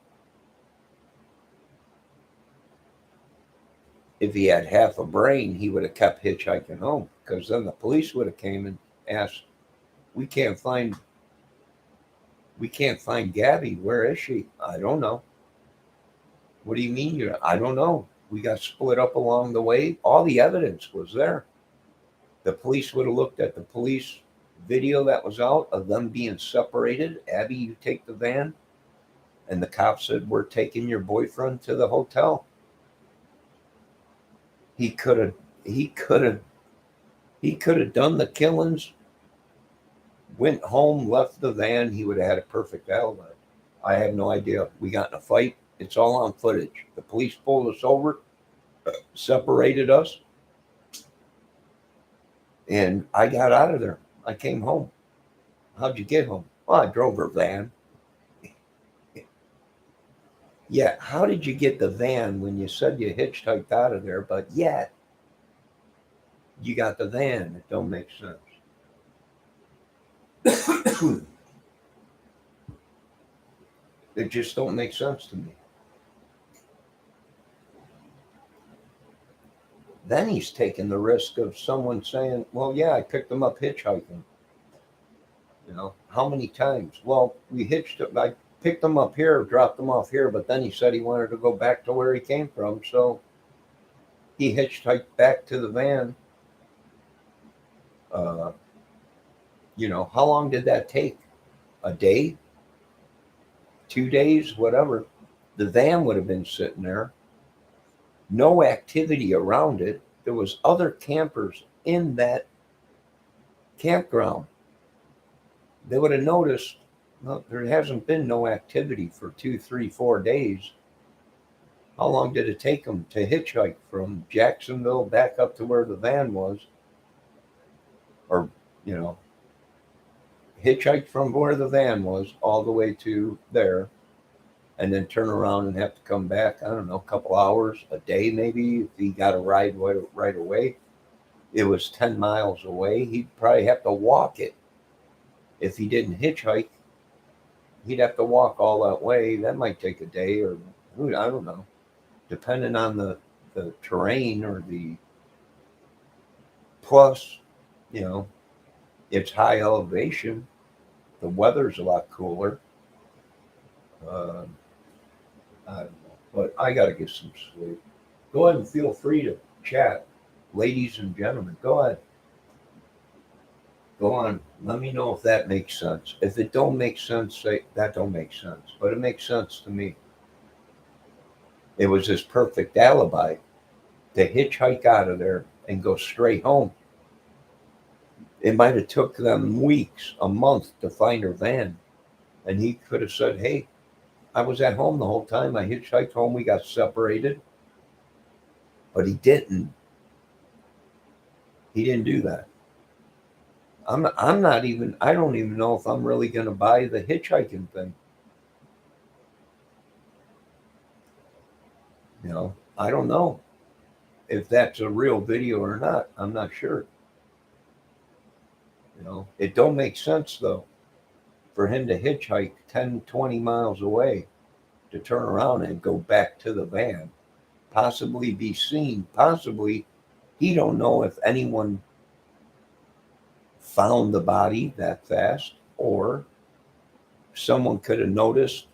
Speaker 1: If he had half a brain, he would have kept hitchhiking home, because then the police would have came and asked, we can't find Gabby. Where is she? I don't know. What do you mean I don't know. We got split up along the way. All the evidence was there. The police would have looked at the police video that was out of them being separated. Abby, you take the van. And the cop said, we're taking your boyfriend to the hotel. He could have done the killings, went home, left the van. He would have had a perfect alibi. I have no idea. We got in a fight. It's all on footage. The police pulled us over, separated us, and I got out of there. I came home. How'd you get home? Well, I drove her van. Yeah, how did you get the van when you said you hitchhiked out of there, but yet you got the van? It don't make sense. It just don't make sense to me. Then he's taking the risk of someone saying, well, yeah, I picked him up hitchhiking. You know, how many times? Well, I picked him up here, dropped him off here, but then he said he wanted to go back to where he came from. So he hitchhiked back to the van. You know, how long did that take? A day? 2 days? Whatever. The van would have been sitting there. No activity around it. There was other campers in that campground. They would have noticed, well, there hasn't been no activity for 2, 3, 4 days. How long did it take them to hitchhike from Jacksonville back up to where the van was? Or, you know, hitchhike from where the van was all the way to there, and then turn around and have to come back, I don't know, a couple hours, a day maybe, if he got a ride right away. It was 10 miles away. He'd probably have to walk it. If he didn't hitchhike, he'd have to walk all that way. That might take a day, or I don't know, depending on the terrain or the plus, you know, it's high elevation. The weather's a lot cooler. I don't know, but I got to get some sleep. Go ahead and feel free to chat, ladies and gentlemen. Go ahead. Go on. Let me know if that makes sense. If it don't make sense, say that don't make sense. But it makes sense to me. It was his perfect alibi to hitchhike out of there and go straight home. It might have took them weeks, a month to find her van. And he could have said, hey, I was at home the whole time. I hitchhiked home. We got separated. But he didn't. He didn't do that. I don't even know if I'm really going to buy the hitchhiking thing. You know, I don't know if that's a real video or not. I'm not sure. You know, it don't make sense though for him to hitchhike 10, 20 miles away to turn around and go back to the van, possibly be seen, possibly he don't know if anyone found the body that fast, or someone could have noticed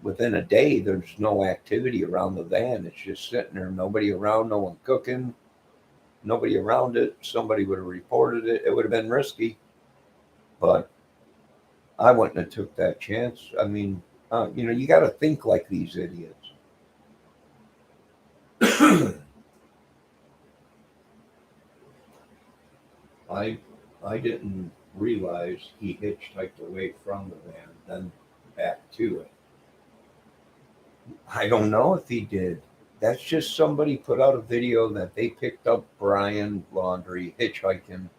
Speaker 1: within a day there's no activity around the van. It's just sitting there, nobody around, no one cooking, nobody around it. Somebody would have reported it. It would have been risky, but I wouldn't have took that chance. I mean, you know, you got to think like these idiots. I didn't realize he hitchhiked away from the van, then back to it. I don't know if he did. That's just somebody put out a video that they picked up Brian Laundrie hitchhiking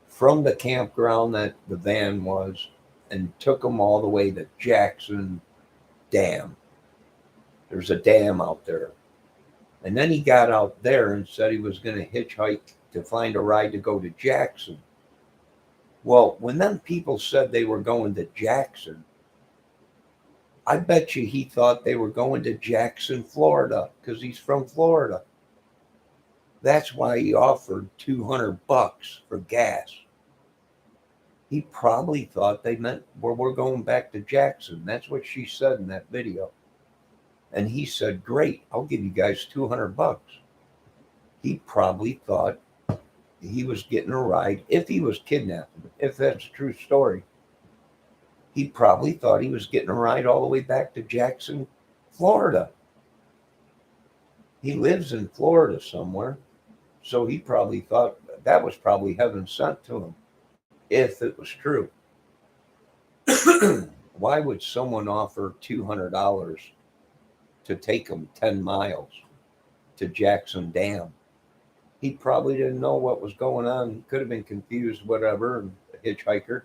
Speaker 1: from the campground that the van was and took him all the way to Jackson Dam. There's a dam out there. And then he got out there and said he was going to hitchhike to find a ride to go to Jackson. Well, when them people said they were going to Jackson, I bet you he thought they were going to Jackson, Florida, because he's from Florida. That's why he offered $200 for gas. He probably thought they meant, well, we're going back to Jackson. That's what she said in that video. And he said, great, I'll give you guys $200. He probably thought he was getting a ride. If he was kidnapping, if that's a true story, he probably thought he was getting a ride all the way back to Jackson, Florida. He lives in Florida somewhere. So he probably thought that was probably heaven sent to him, if it was true. Why would someone offer $200 to take him 10 miles to Jackson Dam? He probably didn't know what was going on. He could have been confused, whatever, and a hitchhiker.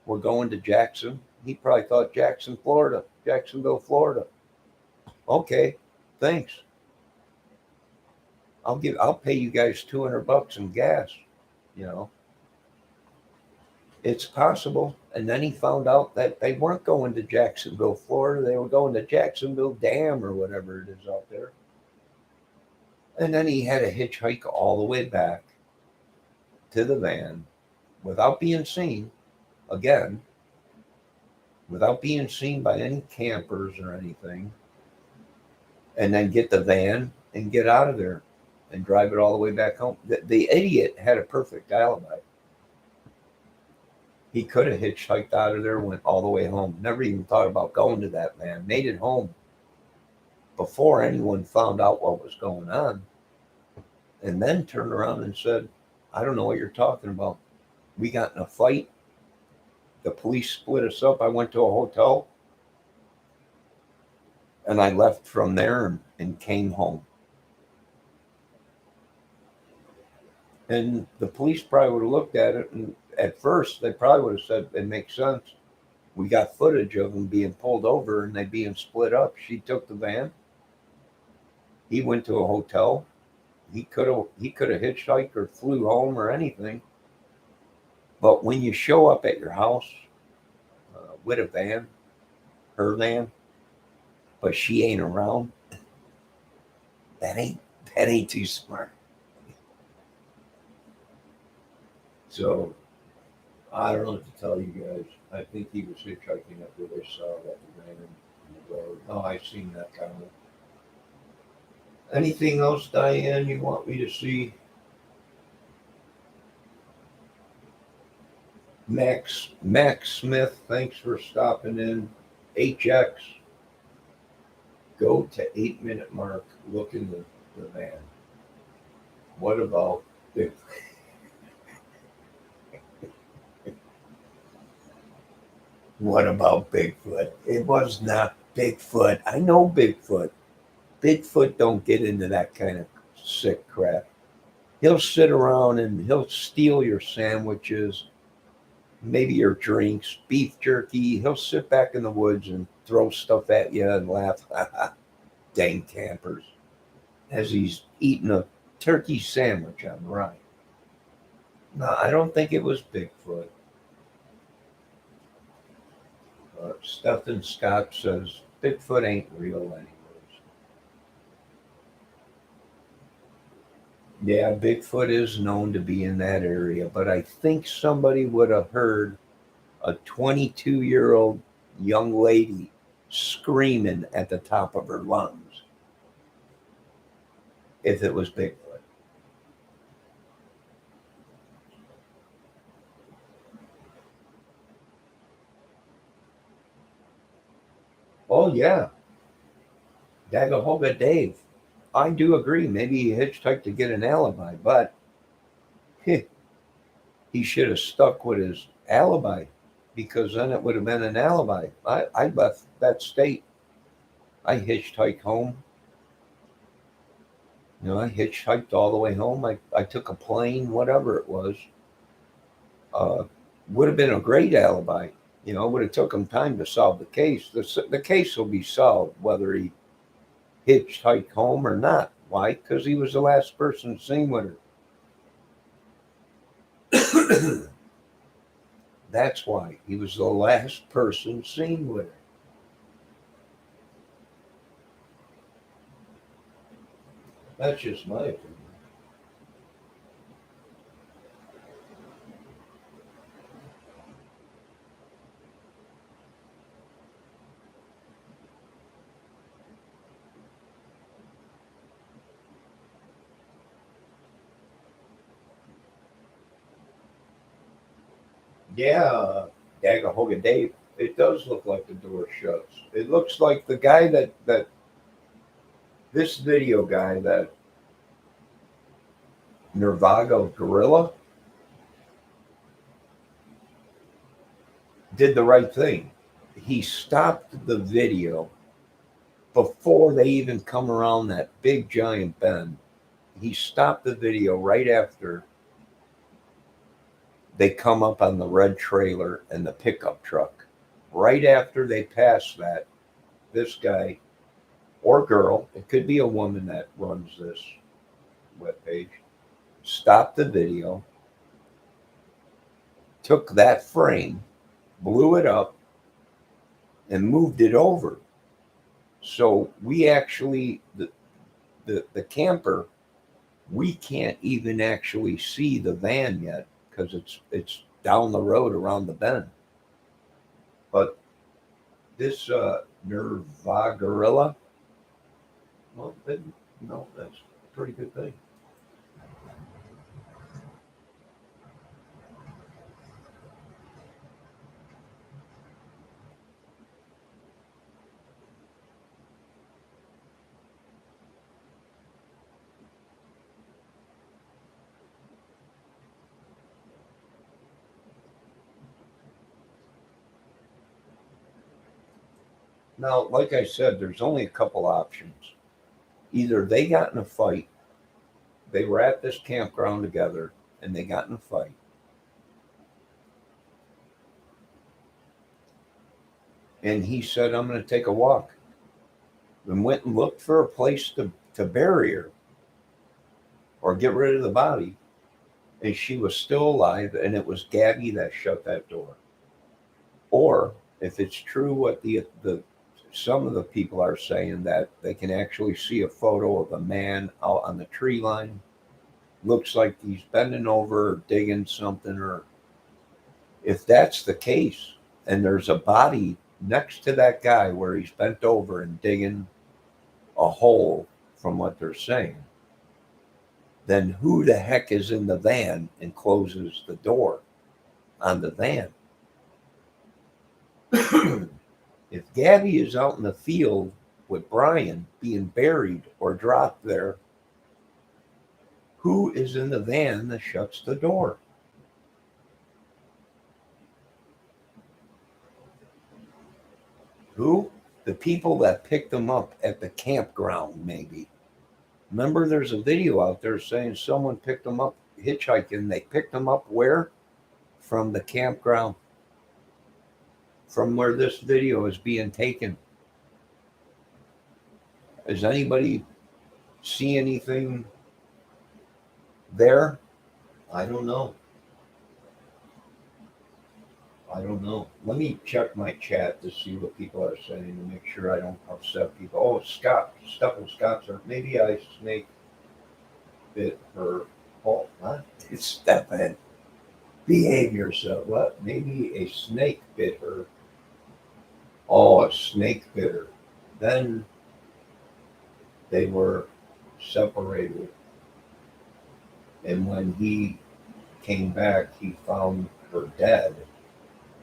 Speaker 1: We're going to Jackson. He probably thought Jackson, Florida, Jacksonville, Florida. Okay, thanks. I'll pay you guys $200 in gas. You know, it's possible. And then he found out that they weren't going to Jacksonville, Florida. They were going to Jacksonville Dam or whatever it is out there. And then he had a hitchhike all the way back to the van without being seen. Again, without being seen by any campers or anything. And then get the van and get out of there and drive it all the way back home. The idiot had a perfect alibi. He could have hitchhiked out of there, went all the way home. Never even thought about going to that van. Made it home before anyone found out what was going on. And then turned around and said, I don't know what you're talking about. We got in a fight. The police split us up. I went to a hotel. And I left from there and came home. And the police probably would have looked at it, and at first they probably would have said, it makes sense. We got footage of them being pulled over and they being split up. She took the van. He went to a hotel. He could have hitchhiked or flew home or anything. But when you show up at your house with a van, her van, but she ain't around, that ain't too smart. So I don't know what to tell you guys. I think he was hitchhiking up where they saw that van in the road. Oh, I've seen that kind of. Anything else, Diane, you want me to see? Max Smith, thanks for stopping in. HX, go to 8-minute mark, look in the van. What about Bigfoot? What about Bigfoot? It was not Bigfoot. I know Bigfoot. Bigfoot don't get into that kind of sick crap. He'll sit around and he'll steal your sandwiches, maybe your drinks, beef jerky. He'll sit back in the woods and throw stuff at you and laugh. Dang campers. As he's eating a turkey sandwich on the ride. No, I don't think it was Bigfoot. Stephen Scott says Bigfoot ain't real anyways. Yeah, Bigfoot is known to be in that area, but I think somebody would have heard a 22-year-old young lady screaming at the top of her lungs if it was Bigfoot. Oh, yeah. Dagahoga Dave. I do agree. Maybe he hitchhiked to get an alibi, but he should have stuck with his alibi because then it would have been an alibi. I left that state. I hitchhiked home. I hitchhiked all the way home. I took a plane, whatever it was. Would have been a great alibi. Would have took him time to solve the case. The case will be solved whether he hitchhiked home or not. Why? Because he was the last person seen with her. That's why. He was the last person seen with her. That's just my opinion. Yeah, Dagahoga Dave. It does look like the door shuts. It looks like the guy that this video guy, that Nirvago Gorilla, did the right thing. He stopped the video before they even come around that big giant bend. He stopped the video right after they come up on the red trailer and the pickup truck. Right after they pass that, this guy or girl, it could be a woman that runs this webpage, stopped the video, took that frame, blew it up, and moved it over. So we actually, the camper, we can't even actually see the van yet because it's down the road around the bend. But this Nerva Gorilla, well, no, that's a pretty good thing. Now, like I said, there's only a couple options. Either they got in a fight, they were at this campground together, and they got in a fight, and he said, "I'm going to take a walk," and went and looked for a place to bury her or get rid of the body, and she was still alive, and it was Gabby that shut that door. Or if it's true what the some of the people are saying, that they can actually see a photo of a man out on the tree line, looks like he's bending over or digging something, or if that's the case and there's a body next to that guy where he's bent over and digging a hole, from what they're saying, then who the heck is in the van and closes the door on the van? If Gabby is out in the field with Brian being buried or dropped there, who is in the van that shuts the door? Who? The people that picked them up at the campground, maybe. Remember, there's a video out there saying someone picked them up hitchhiking. They picked them up where? From the campground, from where this video is being taken. Does anybody see anything there? I don't know. I don't know. Let me check my chat to see what people are saying to make sure I don't upset people. Oh, Scott, Stephen Scott's, or maybe I snake bit her. Oh, what? It's Stephen. Behave yourself. What? Maybe a snake bit her. Oh, a snake bit her. Then they were separated. And when he came back, he found her dead.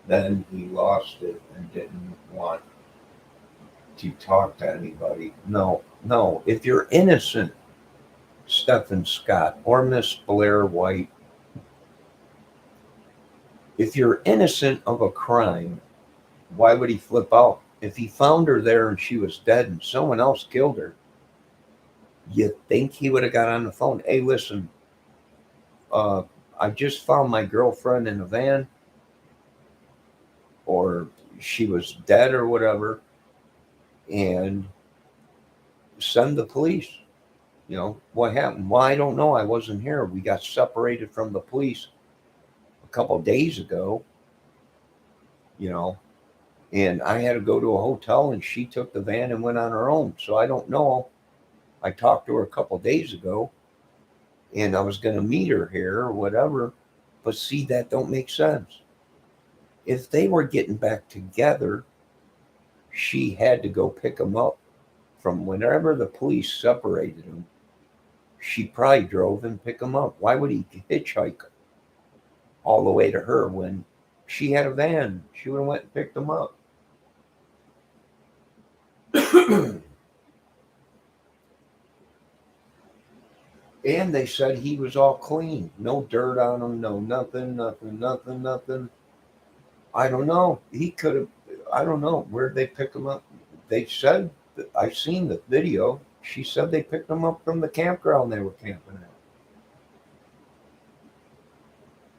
Speaker 1: Then he lost it and didn't want to talk to anybody. No, no. If you're innocent, Stephen Scott or Miss Blair White, if you're innocent of a crime, why would he flip out? If he found her there and she was dead and someone else killed her, you think he would have got on the phone? Hey, listen, I just found my girlfriend in a van, or she was dead or whatever, and send the police. You know, what happened? Well, I don't know. I wasn't here. We got separated from the police a couple of days ago, you know, and I had to go to a hotel and she took the van and went on her own. So I don't know. I talked to her a couple of days ago and I was going to meet her here or whatever. But see, that don't make sense. If they were getting back together, she had to go pick him up from whenever the police separated him. She probably drove and pick him up. Why would he hitchhike all the way to her when She had a van. She would have went and picked them up. And they said he was all clean. No dirt on him, no nothing, nothing, nothing, nothing. I don't know. He could have, I don't know. Where'd they pick him up? They said, I seen the video. She said they picked him up from the campground they were camping at.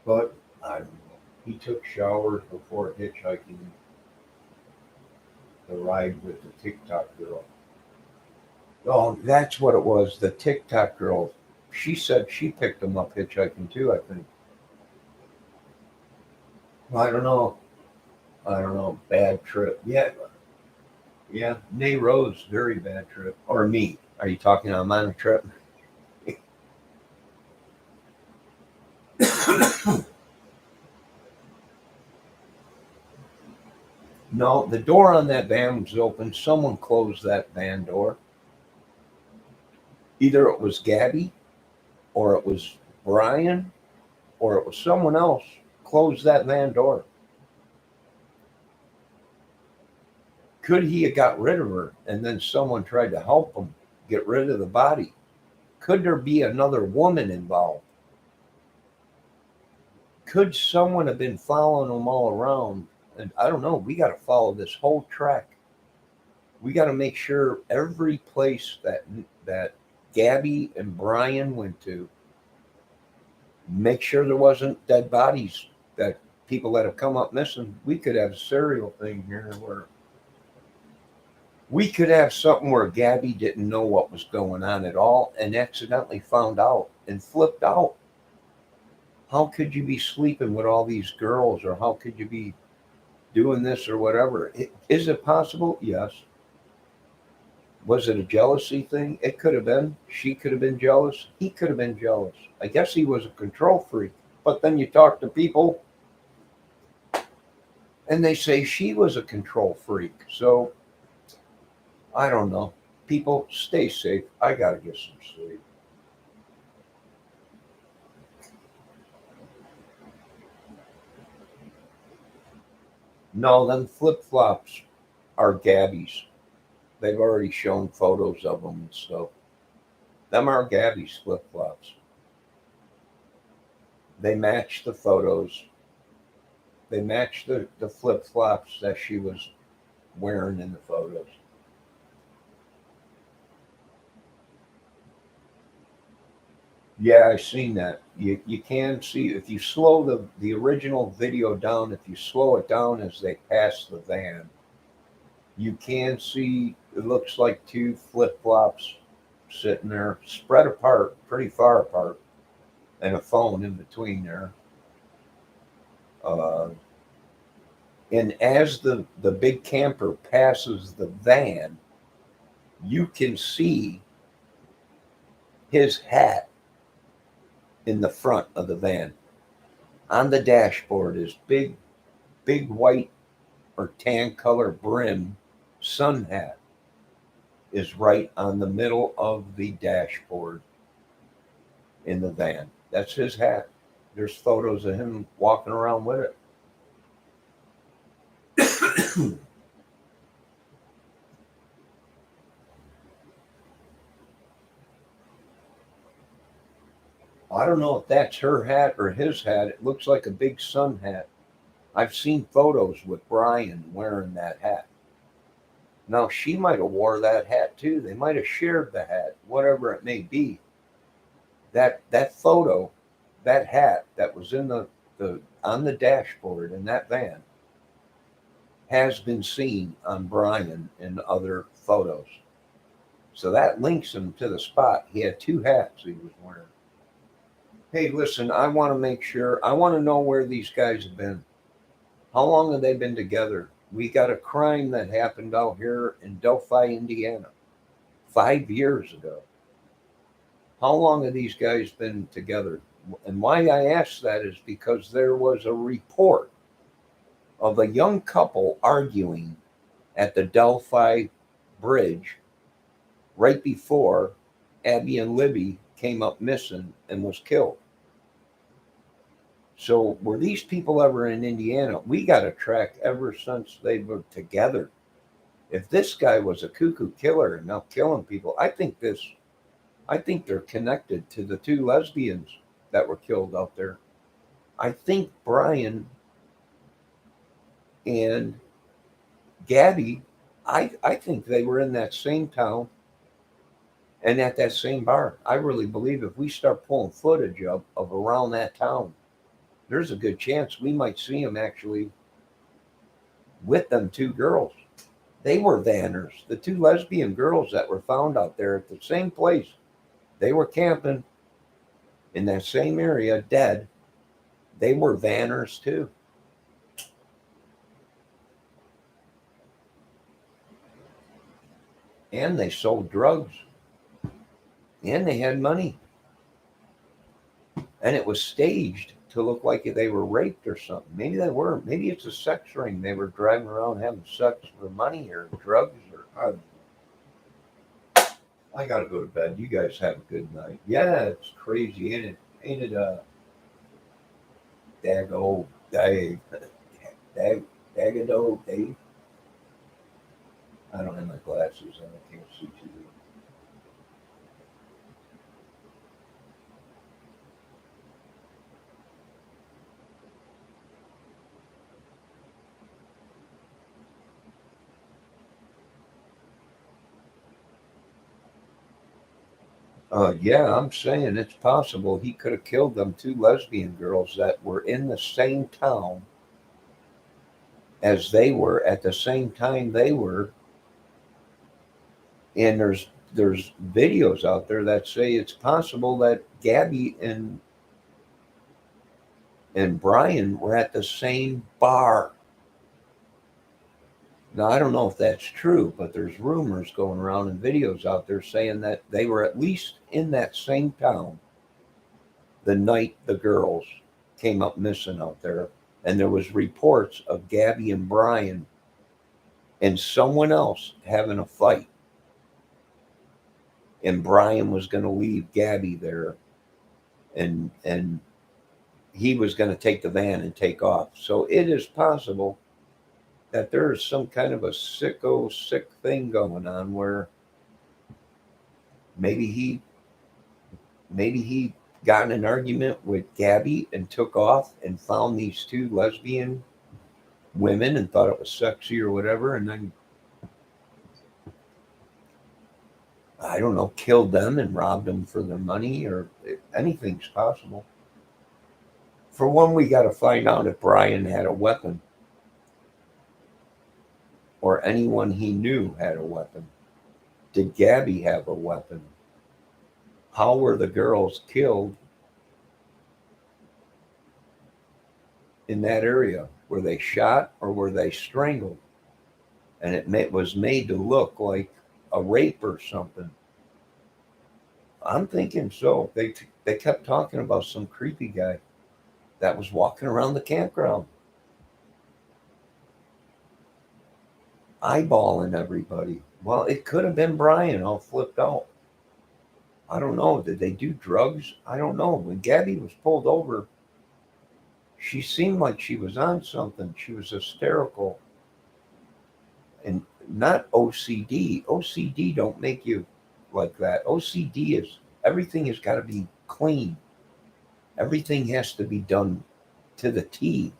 Speaker 1: But I don't know. He took showers before hitchhiking the ride with the TikTok girl. Oh, that's what it was. The TikTok girl. She said she picked him up hitchhiking too, I think. I don't know. I don't know. Bad trip. Yeah. Yeah. Nay Rose, very bad trip. Or me. Are you talking I'm on a trip? No, the door on that van was open. Someone closed that van door. Either it was Gabby or it was Brian or it was someone else closed that van door. Could he have got rid of her and then someone tried to help him get rid of the body? Could there be another woman involved? Could someone have been following them all around? And I don't know. We got to follow this whole track. We got to make sure every place that Gabby and Brian went to, make sure there wasn't dead bodies, that people that have come up missing. We could have a serial thing here where we could have something where Gabby didn't know what was going on at all and accidentally found out and flipped out. How could you be sleeping with all these girls, or how could you be doing this or whatever? Is it possible? Yes. Was it a jealousy thing? It could have been. She could have been jealous. He could have been jealous. I guess he was a control freak. But then you talk to people and they say she was a control freak. So I don't know. People, stay safe. I got to get some sleep. No, them flip flops are Gabby's. They've already shown photos of them and stuff. Them are Gabby's flip flops. They match the photos. They match the flip flops that she was wearing in the photos. Yeah, I've seen that. You can see if you slow the original video down, if you slow it down as they pass the van, you can see it looks like two flip flops sitting there, spread apart, pretty far apart, and a phone in between there. Uh, and as the big camper passes the van, you can see his hat in the front of the van. On the dashboard is big white or tan color brim sun hat is right on the middle of the dashboard in the van. That's his hat. There's photos of him walking around with it. I don't know if that's her hat or his hat. It looks like a big sun hat. I've seen photos with Brian wearing that hat. Now she might have wore that hat too. They might have shared the hat, whatever it may be. That photo, that hat that was in the on the dashboard in that van has been seen on Brian in other photos. So that links him to the spot. He had two hats he was wearing. Hey, listen, I want to make sure, I want to know where these guys have been. How long have they been together? We got a crime that happened out here in Delphi, Indiana, 5 years ago. How long have these guys been together? And why I ask that is because there was a report of a young couple arguing at the Delphi Bridge right before Abby and Libby came up missing and was killed. So were these people ever in Indiana? We got a track ever since they were together. If this guy was a cuckoo killer and now killing people, I think they're connected to the two lesbians that were killed out there. I think Brian and Gabby, I think they were in that same town and at that same bar. I really believe if we start pulling footage of around that town, there's a good chance we might see them actually with them two girls. They were Vanners, the two lesbian girls that were found out there at the same place. They were camping in that same area, dead. They were Vanners too. And they sold drugs. And they had money. And it was staged to look like they were raped or something. Maybe they were. Maybe it's a sex ring. They were driving around having sex for money or drugs or I gotta go to bed. You guys have a good night. Yeah, it's crazy, ain't it? Ain't it Dago Dave? Dagado Dave? I don't have my glasses on. I can't see too good. Yeah, I'm saying it's possible he could have killed them two lesbian girls that were in the same town as they were at the same time they were. And there's videos out there that say it's possible that Gabby and Brian were at the same bar. Now I don't know if that's true, but there's rumors going around and videos out there saying that they were at least in that same town the night the girls came up missing out there. And there was reports of Gabby and Brian and someone else having a fight. And Brian was going to leave Gabby there, and he was going to take the van and take off. So it is possible that there is some kind of a sicko sick thing going on where maybe he maybe he got in an argument with Gabby and took off and found these two lesbian women and thought it was sexy or whatever, and then I don't know, killed them and robbed them for their money, or anything's possible. For one, we got to find out if Brian had a weapon or anyone he knew had a weapon. Did Gabby have a weapon? How were the girls killed in that area? Were they shot or were they strangled? And was made to look like a rape or something. I'm thinking so. They kept talking about some creepy guy that was walking around the campground, eyeballing everybody. Well, it could have been Brian all flipped out. I don't know. Did they do drugs? I don't know. When Gabby was pulled over, she seemed like she was on something. She was hysterical and not OCD. OCD don't make you like that. OCD is everything has got to be clean. Everything has to be done to the T.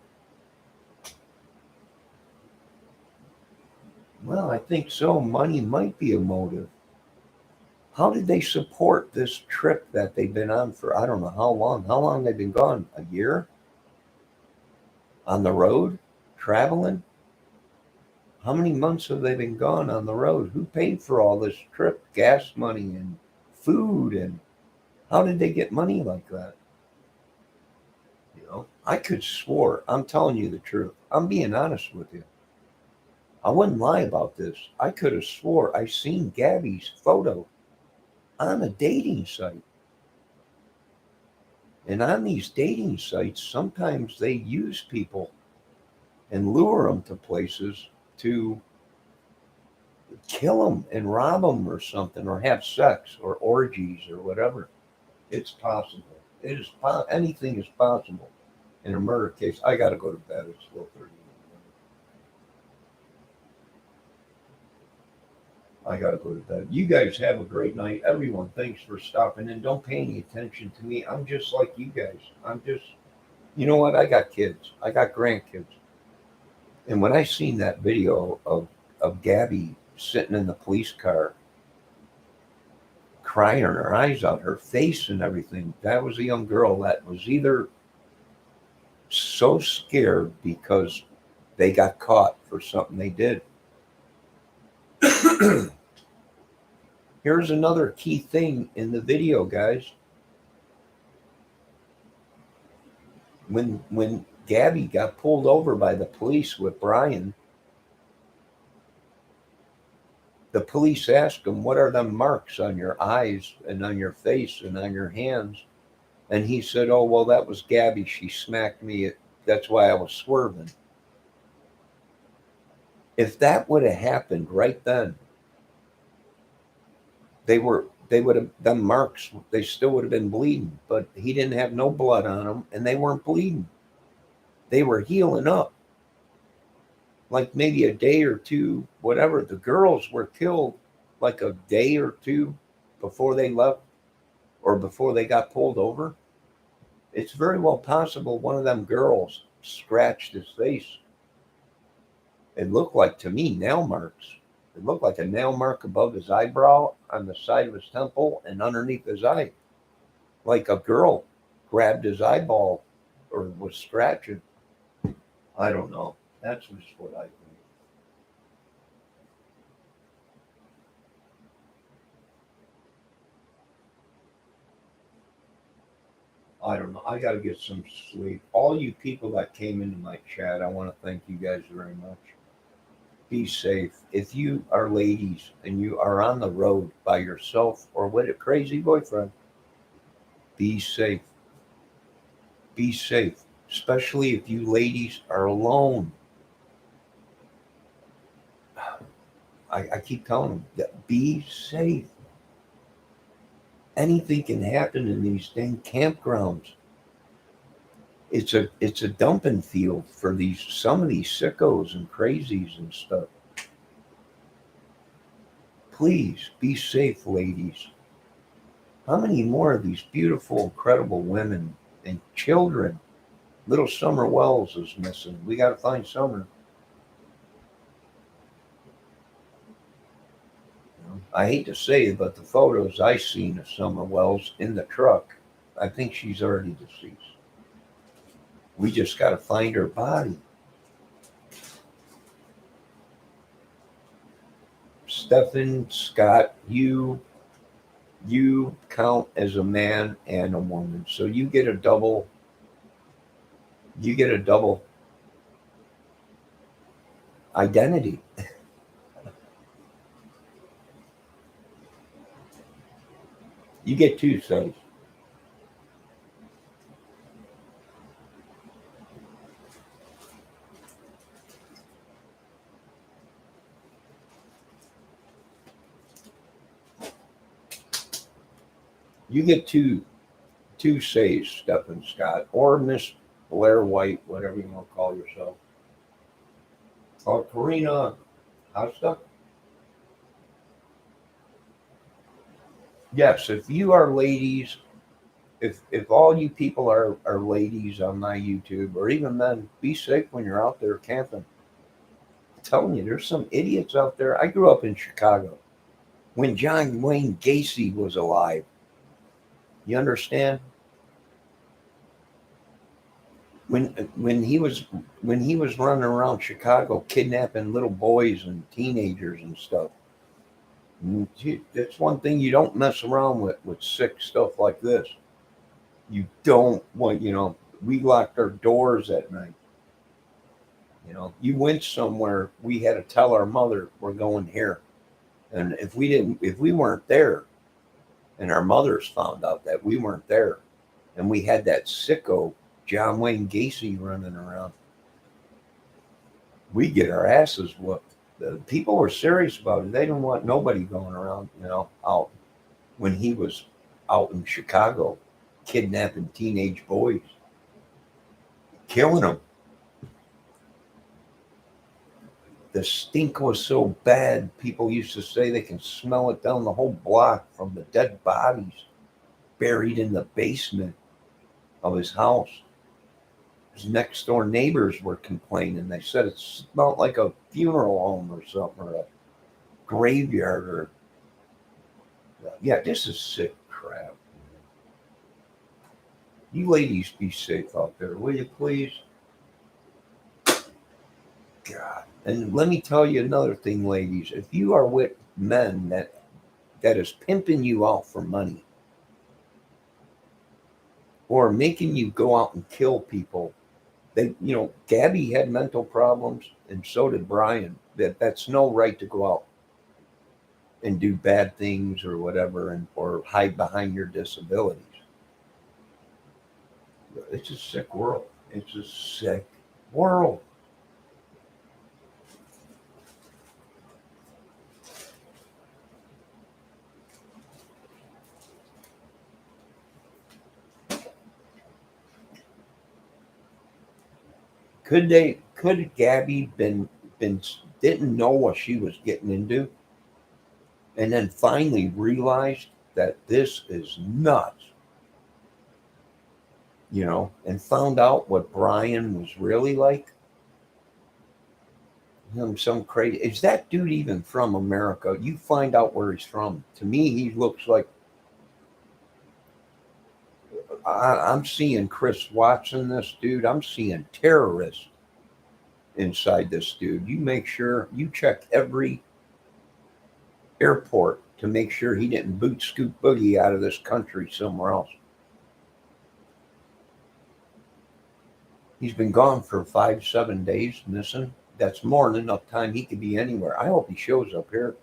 Speaker 1: Well, I think so. Money might be a motive. How did they support this trip that they've been on for I don't know how long? How long they've been gone? A year on the road, traveling? How many months have they been gone on the road? Who paid for all this trip? Gas money and food, and how did they get money like that? I could swore. I'm telling you the truth. I'm being honest with you. I wouldn't lie about this. I could have swore I seen Gabby's photo on a dating site. And on these dating sites, sometimes they use people and lure them to places to kill them and rob them or something, or have sex or orgies or whatever. It's possible. Anything is possible. in a murder case. I got to go to bed. It's 4:30. I got to go to bed. You guys have a great night. Everyone, thanks for stopping in. Don't pay any attention to me. I'm just like you guys. You know what? I got kids. I got grandkids. And when I seen that video of Gabby sitting in the police car, crying her eyes out, her face and everything, that was a young girl that was either so scared because they got caught for something they did. Here's another key thing in the video, guys. When Gabby got pulled over by the police with Brian, the police asked him, "What are the marks on your eyes and on your face and on your hands?" And he said, "Oh, well, that was Gabby. She smacked me. That's why I was swerving." If that would have happened right then, they would have, them marks, they still would have been bleeding, but he didn't have no blood on them and they weren't bleeding. They were healing up. Like maybe a day or two, whatever. The girls were killed like a day or two before they left or before they got pulled over. It's very well possible one of them girls scratched his face. It looked like, to me, nail marks. It looked like a nail mark above his eyebrow, on the side of his temple, and underneath his eye. Like a girl grabbed his eyeball or was scratching. I don't know. That's just what I think. I don't know. I got to get some sleep. All you people that came into my chat, I want to thank you guys very much. Be safe. If you are ladies and you are on the road by yourself or with a crazy boyfriend, be safe. Be safe. Especially if you ladies are alone. I keep telling them that be safe. Anything can happen in these dang campgrounds. It's a dumping field for some of these sickos and crazies and stuff. Please be safe, ladies. How many more of these beautiful, incredible women and children? Little Summer Wells is missing. We got to find Summer. I hate to say it, but the photos I seen of Summer Wells in the truck, I think she's already deceased. We just got to find her body. Stephen Scott, you count as a man and a woman, so you get a double. You get a double identity. You get two sons. You get two says, Stephen Scott, or Miss Blair White, whatever you want to call yourself. Or Karina Hosta. Yes, if you are ladies, if all you people are ladies on my YouTube, or even men, be safe when you're out there camping. I'm telling you, there's some idiots out there. I grew up in Chicago when John Wayne Gacy was alive. You understand? When he was running around Chicago kidnapping little boys and teenagers and stuff. That's one thing you don't mess around with sick stuff like this. You don't want, we locked our doors at night. You went somewhere, we had to tell our mother we're going here. And if we weren't there, and our mothers found out that we weren't there, and we had that sicko John Wayne Gacy running around, we get our asses whooped. The people were serious about it. They didn't want nobody going around, out when he was out in Chicago kidnapping teenage boys. killing them. The stink was so bad, people used to say they can smell it down the whole block from the dead bodies buried in the basement of his house. His next door neighbors were complaining. They said it smelled like a funeral home or something, or a graveyard, or yeah, this is sick crap. You ladies be safe out there, will you please? God. And let me tell you another thing, ladies. If you are with men that is pimping you out for money or making you go out and kill people, Gabby had mental problems and so did Brian. That's no right to go out and do bad things or whatever, and or hide behind your disabilities. It's a sick world. It's a sick world. Could Gabby been didn't know what she was getting into, and then finally realized that this is nuts, and found out what Brian was really like? Him some crazy. Is that dude even from America? You find out where he's from. To me, he looks like I'm seeing Chris Watson. This dude, I'm seeing terrorists inside this dude. You make sure you check every airport to make sure he didn't boot scoot boogie out of this country somewhere else. He's been gone for 5, 7 days missing. That's more than enough time. He could be anywhere. I hope he shows up here.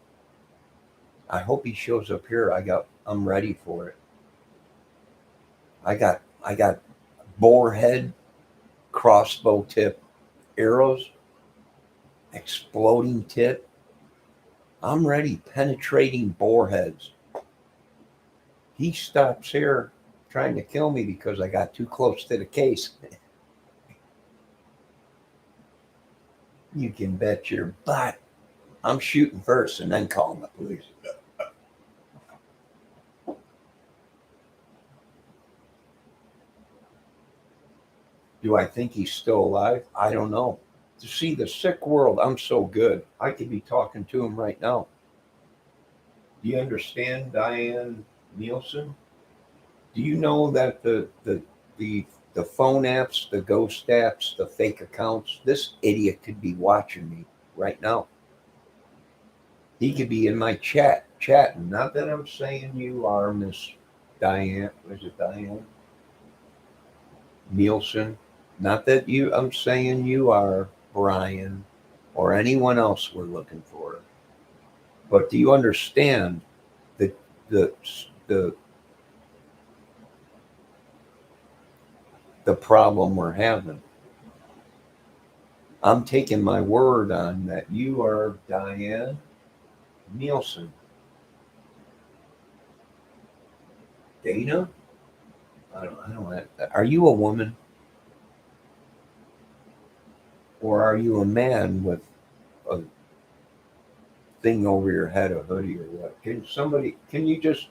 Speaker 1: I hope he shows up here. I'm ready for it. I got boar head, crossbow tip arrows, exploding tip. I'm ready. Penetrating boar heads. He stops here trying to kill me because I got too close to the case. You can bet your butt I'm shooting first and then calling the police. Do I think he's still alive? I don't know. To see the sick world, I'm so good. I could be talking to him right now. Do you understand, Diane Nielsen? Do you know that the phone apps, the ghost apps, the fake accounts, this idiot could be watching me right now. He could be in my chatting. Not that I'm saying you are Miss Diane. Was it Diane Nielsen? Not that I'm saying you are Brian or anyone else we're looking for. But do you understand the the the the problem we're having? I'm taking my word on that you are Diane Nielsen. Dana? I don't are you a woman or are you a man with a thing over your head, a hoodie or what? Can you just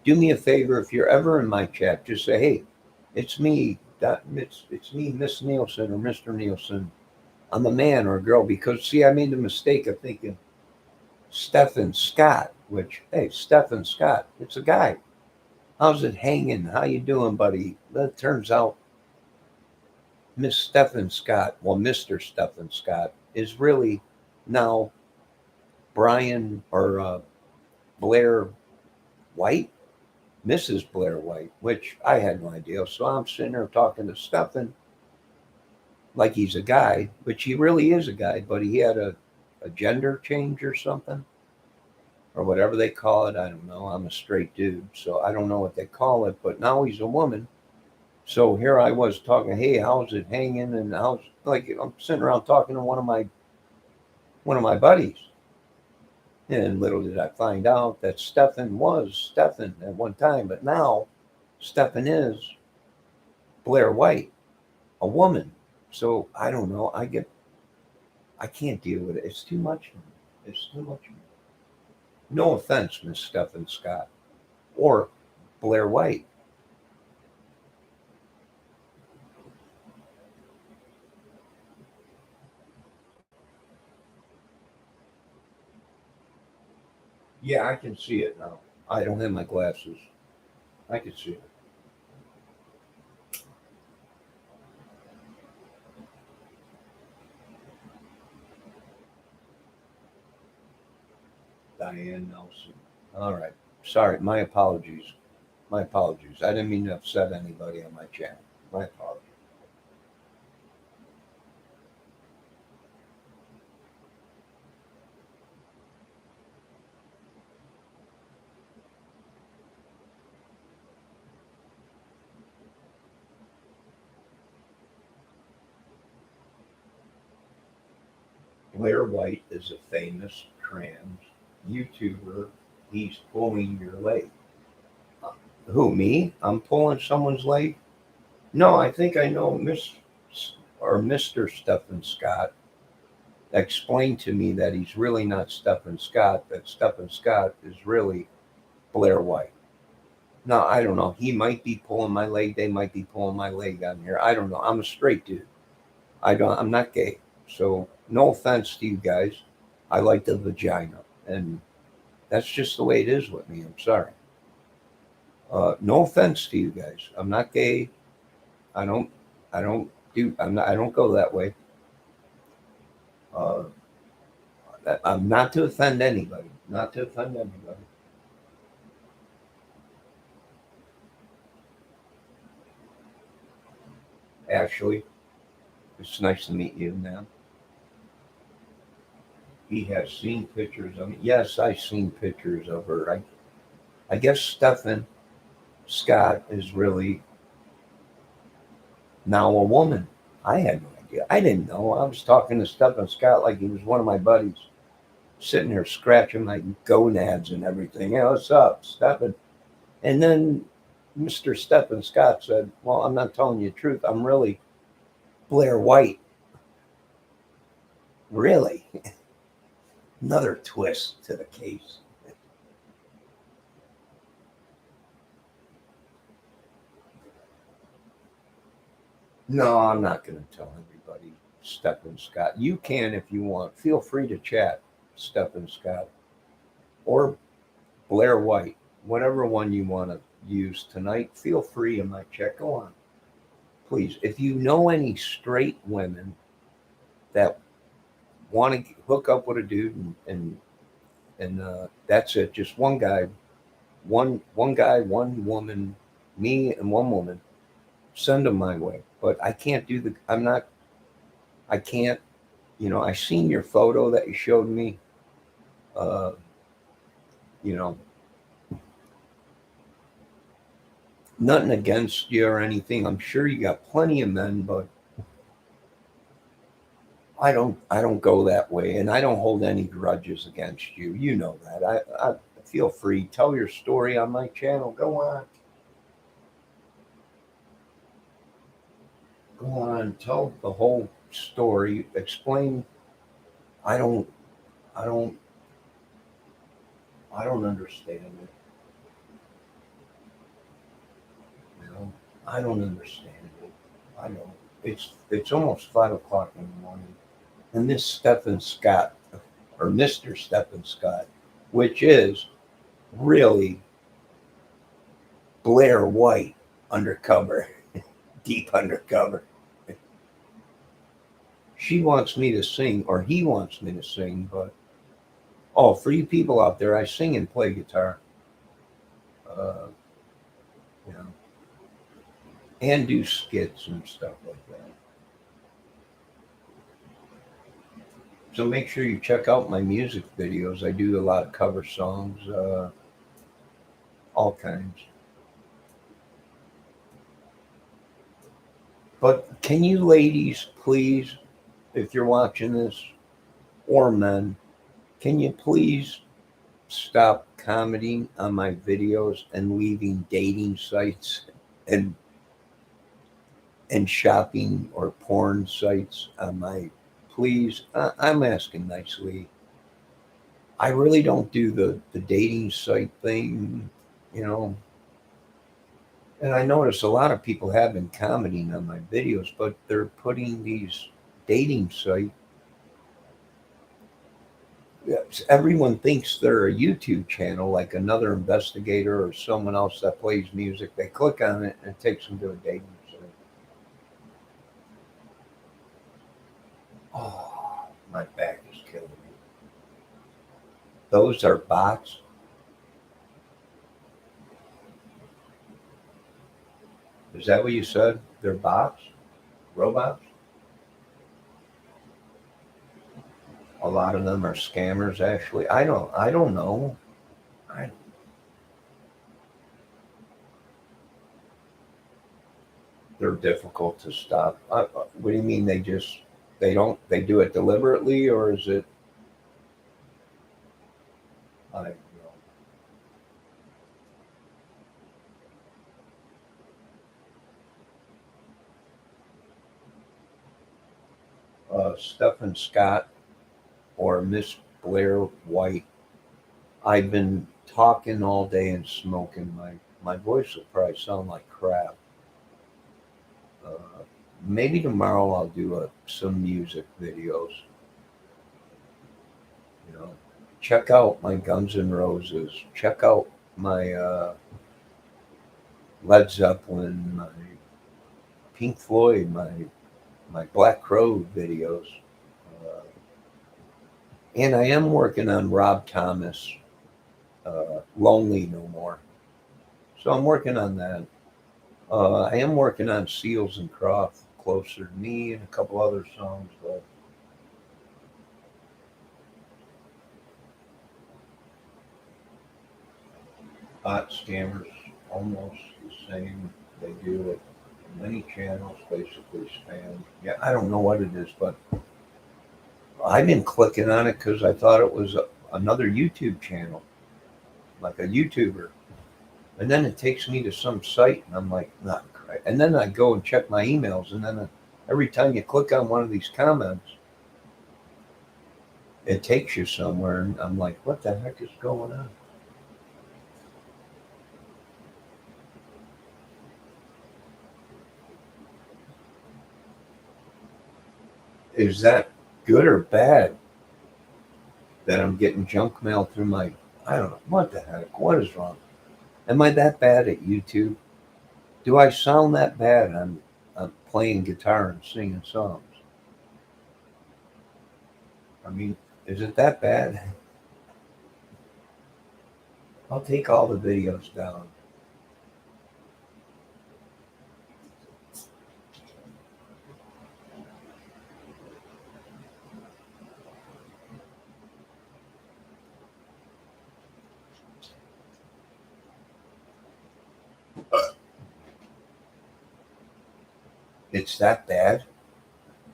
Speaker 1: do me a favor if you're ever in my chat, just say, hey, it's me, it's me, Miss Nielsen or Mr. Nielsen. I'm a man or a girl because see, I made the mistake of thinking Stephen Scott, which hey, Stephen Scott, it's a guy. How's it hanging? How you doing, buddy? That turns out Miss Stephen Scott, well, Mr. Stephen Scott is really now Brian or Blair White, Mrs. Blair White, which I had no idea. So I'm sitting there talking to Stephen like he's a guy, which he really is a guy, but he had a gender change or something, or whatever they call it. I don't know. I'm a straight dude, so I don't know what they call it, but now he's a woman. So here I was talking, hey, how's it hanging? And how's like I'm sitting around talking to one of my buddies. And little did I find out that Stephen was Stephen at one time, but now Stephen is Blair White, a woman. So I don't know. I can't deal with it. It's too much. It's too much. No offense, Miss Stephen Scott or Blair White. Yeah, I can see it now. I don't have my glasses. I can see it. Diane Nelson. All right. Sorry. My apologies. My apologies. I didn't mean to upset anybody on my channel. My apologies. Blair White is a famous trans YouTuber. He's pulling your leg. Who, me? I'm pulling someone's leg? No, I think I know Miss or Mr. Stephen Scott explained to me that he's really not Stephen Scott, that Stephen Scott is really Blair White. No, I don't know. He might be pulling my leg. They might be pulling my leg on here. I don't know. I'm a straight dude. I'm not gay. So no offense to you guys. I like the vagina. And that's just the way it is with me. I'm sorry. No offense to you guys. I'm not gay. I don't, I don't go that way. Uh, I'm not to offend anybody. Not to offend anybody. Ashley, it's nice to meet you, man. He has seen pictures of me. Yes, I've seen pictures of her. I guess Stephen Scott is really now a woman. I had no idea. I didn't know. I was talking to Stephen Scott like he was one of my buddies, sitting there scratching my gonads and everything. Yeah, what's up, Stephen? And then Mr. Stephen Scott said, well, I'm not telling you the truth. I'm really Blair White. Really? Another twist to the case. No, I'm not going to tell everybody Stephen Scott. You can if you want. Feel free to chat, Stephen Scott or Blair White, whatever one you want to use tonight. Feel free in my chat. Go on, please. If you know any straight women that want to hook up with a dude and that's it, just one guy, one guy, one woman, me and one woman, send them my way. But I can't do the. I'm not. I can't. I seen your photo that you showed me. Uh, you know, nothing against you or anything. I'm sure you got plenty of men, but I don't go that way, and I don't hold any grudges against you. You know that. I feel free. Tell your story on my channel. Go on. Go on. Tell the whole story. Explain. I don't. I don't. I don't understand it. I don't understand it. I don't. It's almost 5 o'clock in the morning, and this Stephen Scott or Mr. Stephen Scott, which is really Blair White undercover, deep undercover. She wants me to sing, or he wants me to sing, but oh, for you people out there, I sing and play guitar, uh, you know, and do skits and stuff like that. So make sure you check out my music videos. I do a lot of cover songs, all kinds. But can you ladies please, if you're watching this, or men, can you please stop commenting on my videos and leaving dating sites and and shopping or porn sites on my, please, I'm asking nicely. I really don't do the dating site thing, you know. And I notice a lot of people have been commenting on my videos, but they're putting these dating sites. Yes, everyone thinks they're a YouTube channel, like another investigator or someone else that plays music. They click on it and it takes them to a dating site. Oh, my back is killing me. Those are bots. Is that what you said? They're bots? Robots? A lot of them are scammers. Actually, I don't know. I, they're difficult to stop. What do you mean? They do it deliberately, or is it? I don't know. Stephen Scott or Miss Blair White. I've been talking all day and smoking. My voice will probably sound like crap. Uh, Maybe tomorrow I'll do some music videos. You know, check out my Guns N' Roses. Check out my Led Zeppelin, my Pink Floyd, my Black Crow videos. Uh, and I am working on Rob Thomas, Lonely No More. So I'm working on that. I am working on Seals and Croft, Closer to Me, and a couple other songs, but bot scammers almost the same. They do it on many channels, basically spam. Yeah, I don't know what it is, but I've been clicking on it because I thought it was another YouTube channel, like a YouTuber. And then it takes me to some site, and I'm like, not right. And then I go and check my emails, and then every time you click on one of these comments, it takes you somewhere, and I'm like, what the heck is going on? Is that good or bad that I'm getting junk mail through my? I don't know what the heck. What is wrong? Am I that bad at YouTube? Do I sound that bad? I'm playing guitar and singing songs. I mean, is it that bad? I'll take all the videos down. It's that bad.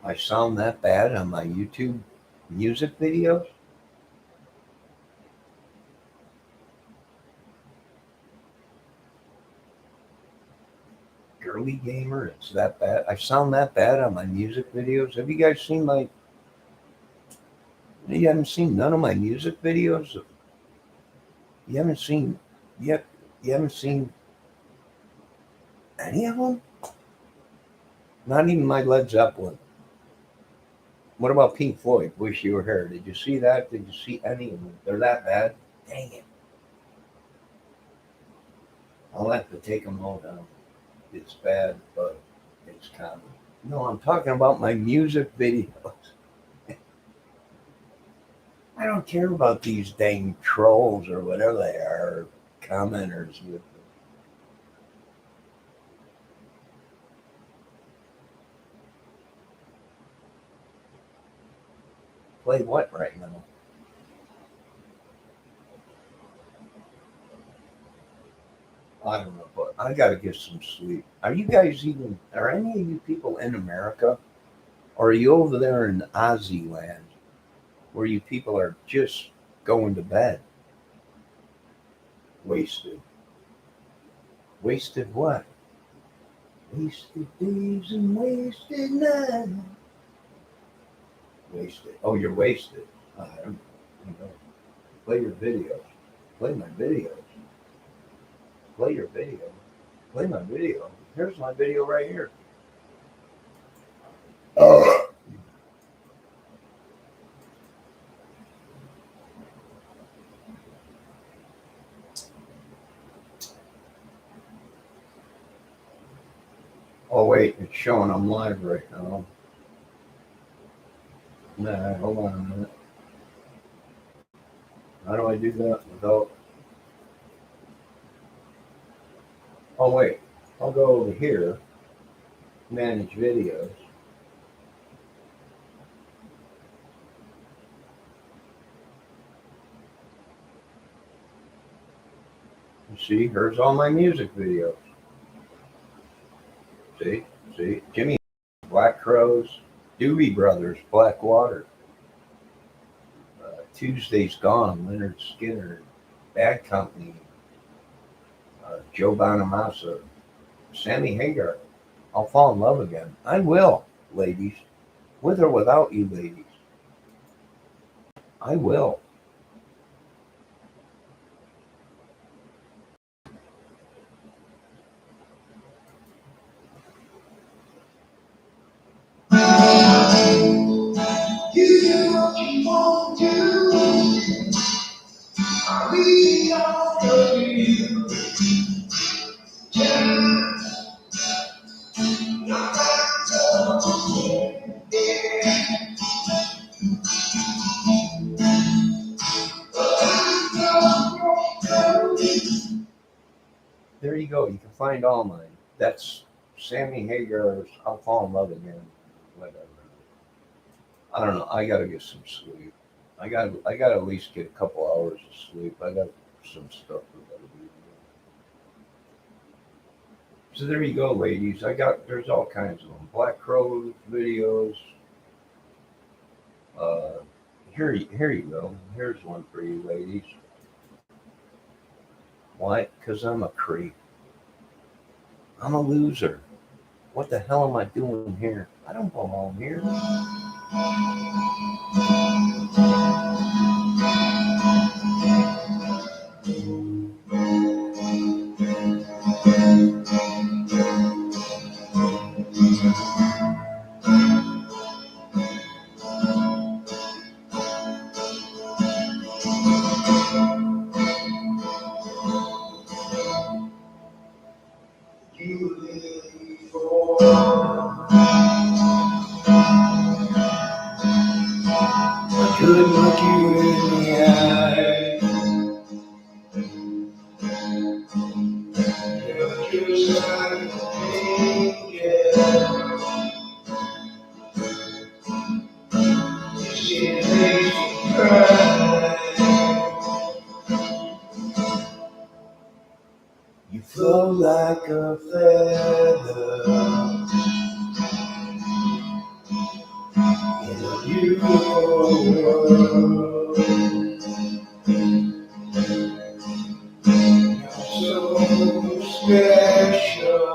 Speaker 1: I sound that bad on my YouTube music videos. Girly gamer. It's that bad. I sound that bad on my music videos. Have you guys seen my? You haven't seen none of my music videos. You haven't seen yet. You haven't seen any of them. Not even my Led Zeppelin. What about Pink Floyd? Wish You Were Here. Did you see that? Did you see any of them? They're that bad. Dang it! I'll have to take them all down. It's bad, but it's common. No, I'm talking about my music videos. I don't care about these dang trolls or whatever they are, commenters with play what right now. I don't know, but I got to get some sleep. Are you guys even? Are any of you people in America, or are you over there in Aussie land, where you people are just going to bed? Wasted. Wasted what? Wasted days and wasted nights. Wasted. Oh, you're wasted. I don't know. Play your videos. Play my videos. Play your video. Play my video. Here's my video right here. Oh. Oh wait, it's showing I'm live right now. Nah, hold on a minute. How do I do that without? Oh wait, I'll go over here, manage videos. You see, here's all my music videos. See, Jimmy, Black Crows, Doobie Brothers, Black Water, Tuesday's Gone, Leonard Skinner, Bad Company, Joe Bonamassa, Sammy Hagar. I'll fall in love again. I will, ladies, with or without you, ladies. I will. You do what you want to. We all know you. There you go. You can find all mine. That's Sammy Hagar's I'll Fall in Love Again. Whatever. I don't know. I gotta get some sleep. I gotta at least get a couple hours of sleep. I got some stuff we gotta do. So there you go, ladies. There's all kinds of them. Black Crow videos. Uh, here you go. Here's one for you, ladies. Why? Because I'm a creep. I'm a loser. What the hell am I doing here? I don't belong here. I could look you in the eye. Just like an angel. She makes me cry. You flow like a feather in a beautiful world. You're so special.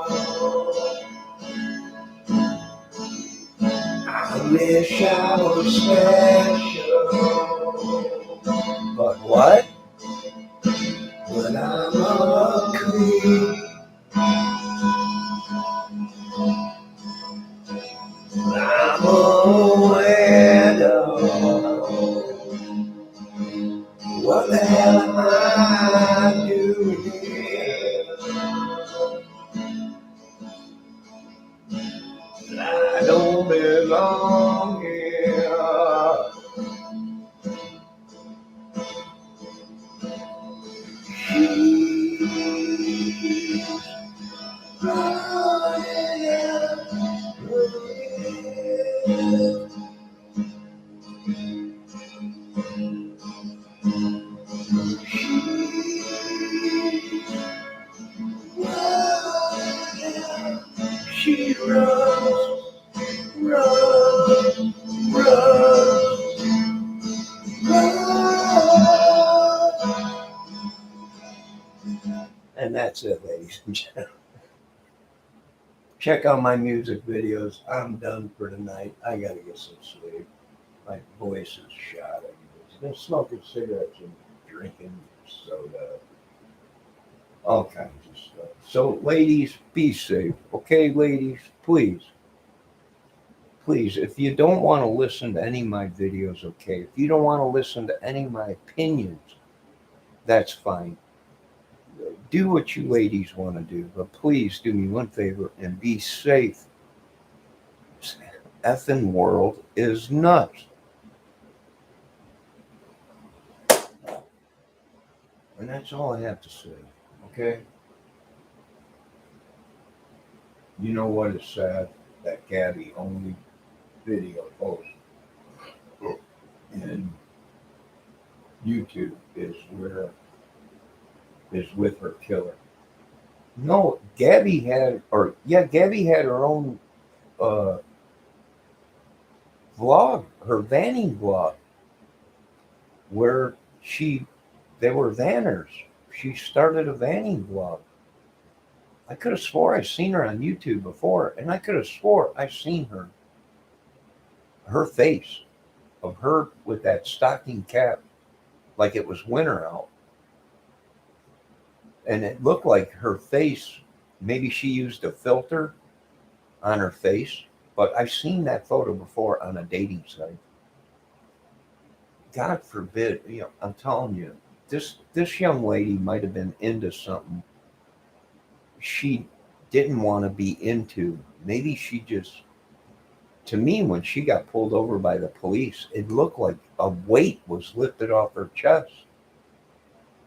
Speaker 1: I wish I was special. But what? But I'm a creep. I'm a widow. What the hell am I doing here? I don't belong here. She's she runs, runs, runs, runs. And that's it, ladies and gentlemen. check out my music videos. I'm done for tonight. I gotta get some sleep. My voice is shot. I've been smoking cigarettes and drinking soda, all kinds of stuff. So, ladies, be safe. Okay, ladies, please. Please, if you don't want to listen to any of my videos, okay. If you don't want to listen to any of my opinions, that's fine. Do what you ladies want to do, but please do me one favor and be safe. Effing world is nuts. And that's all I have to say. Okay? You know what is sad? That Gabby only video post in YouTube is with her killer. No, Gabby had her own uh, vlog, her vanning vlog, where they were vanners. She started a vanning vlog. I could have swore I seen her on YouTube before, and I could have swore I seen her face of her with that stocking cap, like it was winter out, and it looked like her face. Maybe she used a filter on her face, but I've seen that photo before on a dating site. God forbid, I'm telling you, this young lady might have been into something she didn't want to be into. Maybe she just, to me, when she got pulled over by the police, it looked like a weight was lifted off her chest,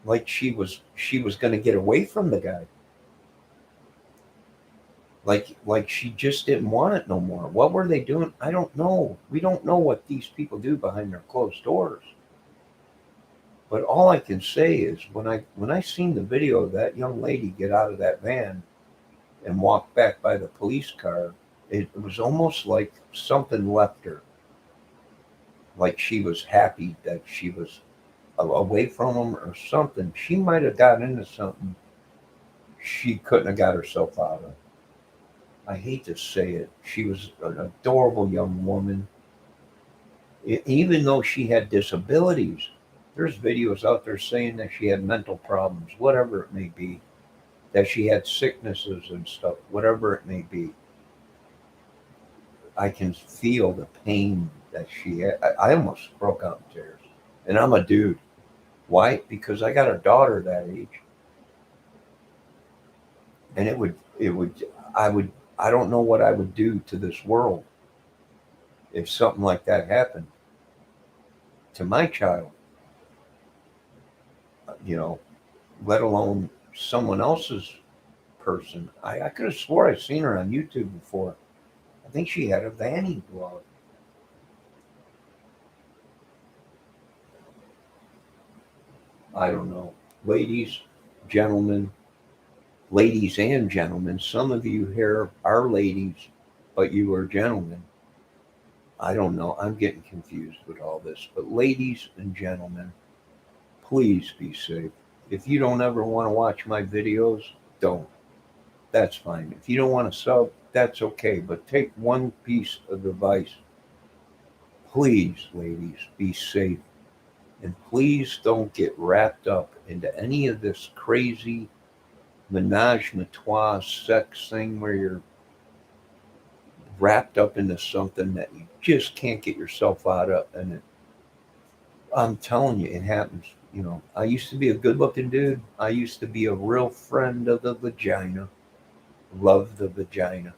Speaker 1: like she was going to get away from the guy. Like she just didn't want it no more. What were they doing? I don't know. We don't know what these people do behind their closed doors. But all I can say is when I seen the video of that young lady get out of that van and walk back by the police car, it was almost like something left her. Like she was happy that she was away from them or something. She might have got into something she couldn't have got herself out of. I hate to say it. She was an adorable young woman. Even though she had disabilities, there's videos out there saying that she had mental problems, whatever it may be, that she had sicknesses and stuff, whatever it may be. I can feel the pain that she had. I almost broke out in tears. And I'm a dude. Why? Because I got a daughter that age. And I don't know what I would do to this world if something like that happened to my child, you know, let alone someone else's person. I could have swore I've seen her on YouTube before. I think she had a vanny blog. I don't know. Ladies, gentlemen, ladies and gentlemen, some of you here are ladies, but you are gentlemen. I don't know. I'm getting confused with all this. But ladies and gentlemen, please be safe. If you don't ever want to watch my videos, don't. That's fine. If you don't want to sub, that's okay. But take one piece of advice. Please, ladies, be safe. And please don't get wrapped up into any of this crazy menage a trois sex thing where you're wrapped up into something that you just can't get yourself out of. And I'm telling you, it happens. I used to be a good looking dude. I used to be a real friend of the vagina. Loved the vagina.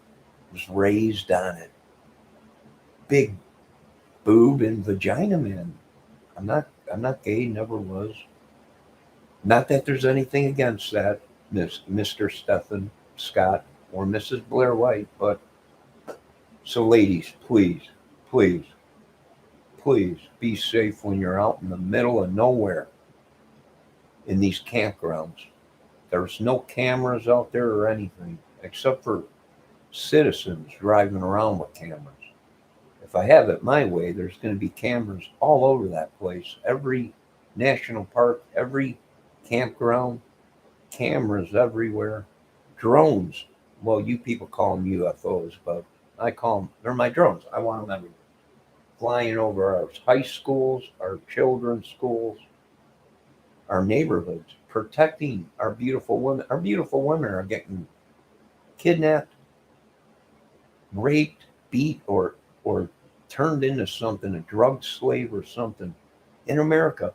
Speaker 1: Was raised on it. Big boob and vagina man. I'm not gay, never was. Not that there's anything against that, Mr. Stephen Scott or Mrs. Blair White, but so ladies, please, please, please be safe when you're out in the middle of nowhere in these campgrounds. There's no cameras out there or anything except for citizens driving around with cameras. If I have it my way, there's going to be cameras all over that place. Every national park, every campground, cameras everywhere, drones well, you people call them UFOs, but I call them, they're my drones. I want them everywhere. Flying over our high schools, our children's schools, our neighborhoods, protecting our beautiful women. Our beautiful women are getting kidnapped, raped, beat, or turned into something, a drug slave or something in America.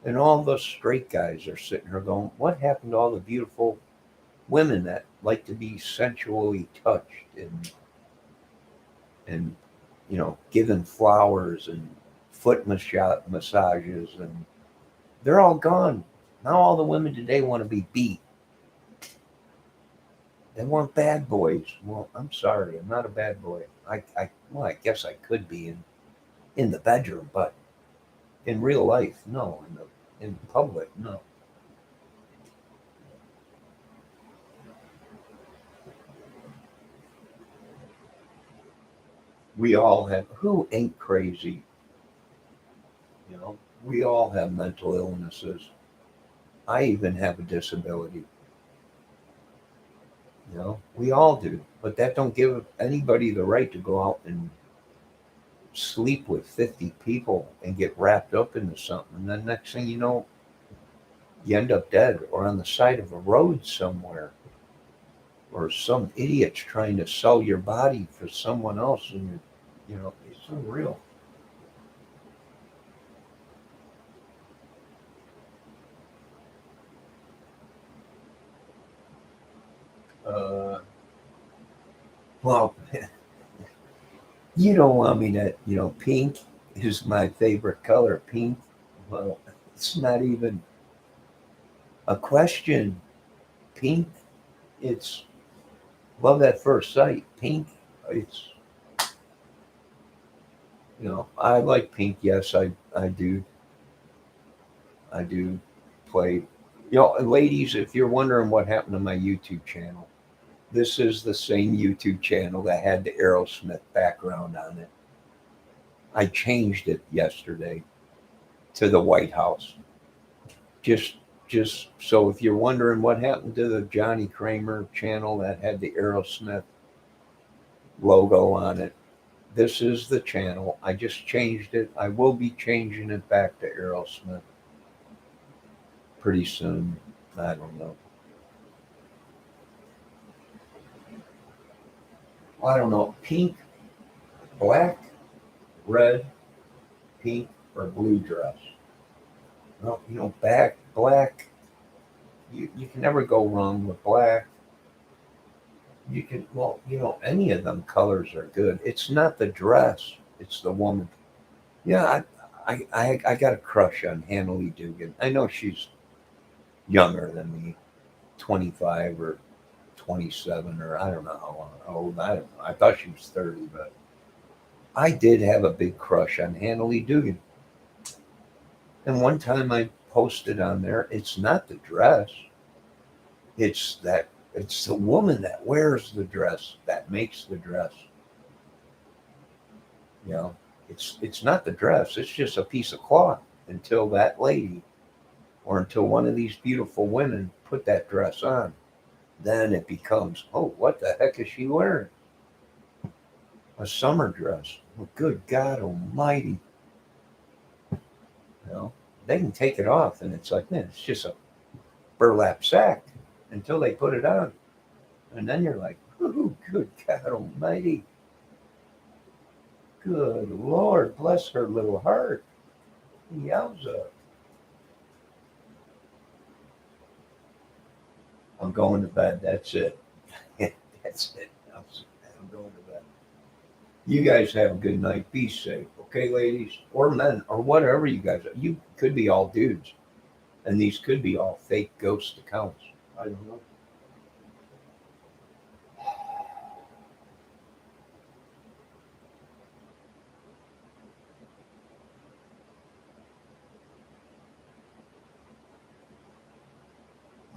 Speaker 1: And all those straight guys are sitting here going, what happened to all the beautiful women that like to be sensually touched and given flowers and foot massages, and they're all gone. Now all the women today want to be beat. They want bad boys. Well, I'm sorry, I'm not a bad boy. I guess I could be in the bedroom, but in real life, no. In public, no. We all have. Who ain't crazy? You know, we all have mental illnesses. I even have a disability. We all do. But that don't give anybody the right to go out and sleep with 50 people and get wrapped up into something. And then next thing you know, you end up dead or on the side of a road somewhere, or some idiot's trying to sell your body for someone else, and it's unreal. Uh, well, you don't want me to, pink is my favorite color. Pink. Well, it's not even a question. Pink. It's love at first sight. Pink. It's I like pink. Yes, I do. I do play. Ladies, if you're wondering what happened to my YouTube channel, this is the same YouTube channel that had the Aerosmith background on it. I changed it yesterday to the White House. Just just so if you're wondering what happened to the Johnny Kramer channel that had the Aerosmith logo on it, this is the channel. I just changed it. I will be changing it back to Aerosmith pretty soon. I don't know. I don't know. Pink, black, red, pink, or blue dress. Well, black. You can never go wrong with black. You can, well, any of them colors are good. It's not the dress, it's the woman. Yeah, I got a crush on Hannah Lee Dugan. I know she's younger than me, 25 or 27, or I don't know how old. I don't know. I thought she was 30, but I did have a big crush on Hannah Lee Dugan. And one time I posted on there, it's not the dress, it's that it's the woman that wears the dress that makes the dress. You know, it's not the dress, it's just a piece of cloth until that lady or until one of these beautiful women put that dress on. Then it becomes, oh, what the heck is she wearing? A summer dress. Well, good God Almighty. You know, they can take it off and it's like, man, it's just a burlap sack until they put it on. And then you're like, oh, good God Almighty. Good Lord, bless her little heart. Yowza. I'm going to bed. That's it. That's it. I'm going to bed. You guys have a good night. Be safe. Okay, ladies? Or men, or whatever you guys are. You could be all dudes. And these could be all fake ghost accounts. I don't know.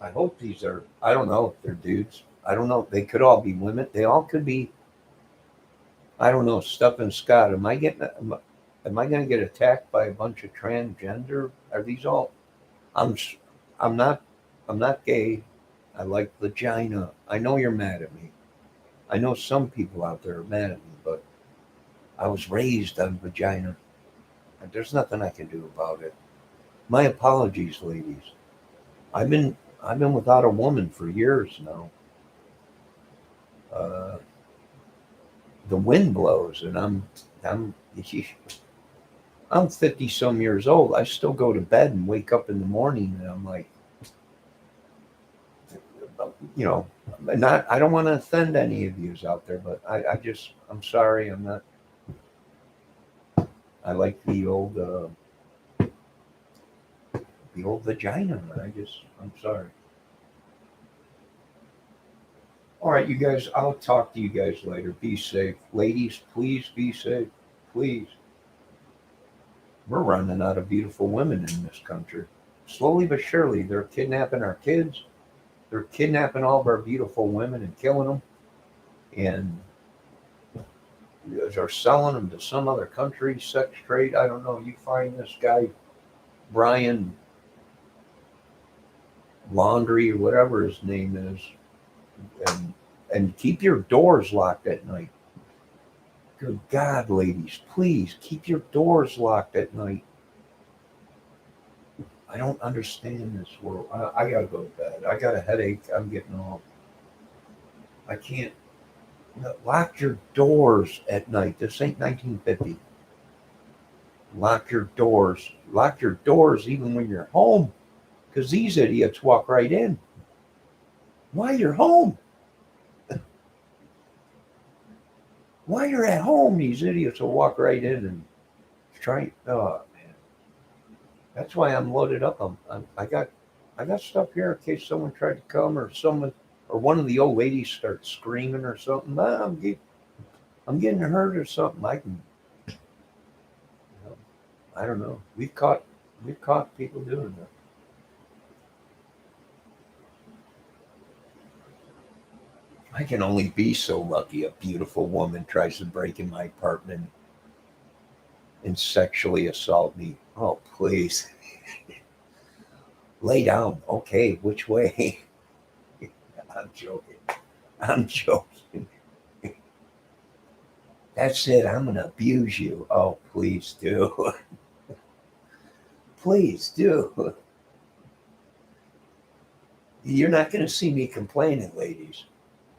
Speaker 1: I hope these are, I don't know if they're dudes. I don't know. They could all be women. They all could be, I don't know, Stuff and Scott. Am I going to get attacked by a bunch of transgender? Are these all, I'm, I'm not, I'm not gay. I like vagina. I know you're mad at me. I know some people out there are mad at me, but I was raised on vagina. And there's nothing I can do about it. My apologies, ladies. I've been without a woman for years now. Uh, the wind blows, and I'm I'm 50 some years old. I still go to bed and wake up in the morning, and I'm like, you know, not. I don't want to offend any of yous out there, but I'm sorry. I'm not. I like the old vagina. I'm sorry. All right, you guys. I'll talk to you guys later. Be safe, ladies. Please be safe. Please. We're running out of beautiful women in this country. Slowly but surely, they're kidnapping our kids. They're kidnapping all of our beautiful women and killing them, and they're selling them to some other country. Sex trade. I don't know. You find this guy Brian Laundry or whatever his name is, and keep your doors locked at night. Good God, ladies, please keep your doors locked at night. I don't understand this world. I gotta go to bed. I got a headache. I'm getting old. I can't. Lock your doors at night. This ain't 1950. Lock your doors. Lock your doors even when you're home, because these idiots walk right in. While you're home, while you're at home, these idiots will walk right in and try. Oh man, that's why I'm loaded up. I got stuff here in case someone tried to come or someone or one of the old ladies starts screaming or something. I'm getting hurt or something. I can, you know, I don't know. We've caught people doing that. I can only be so lucky. A beautiful woman tries to break in my apartment and sexually assault me. Oh, please. Lay down. Okay, which way? I'm joking. I'm joking. That's it. I'm going to abuse you. Oh, please do. Please do. You're not going to see me complaining, ladies.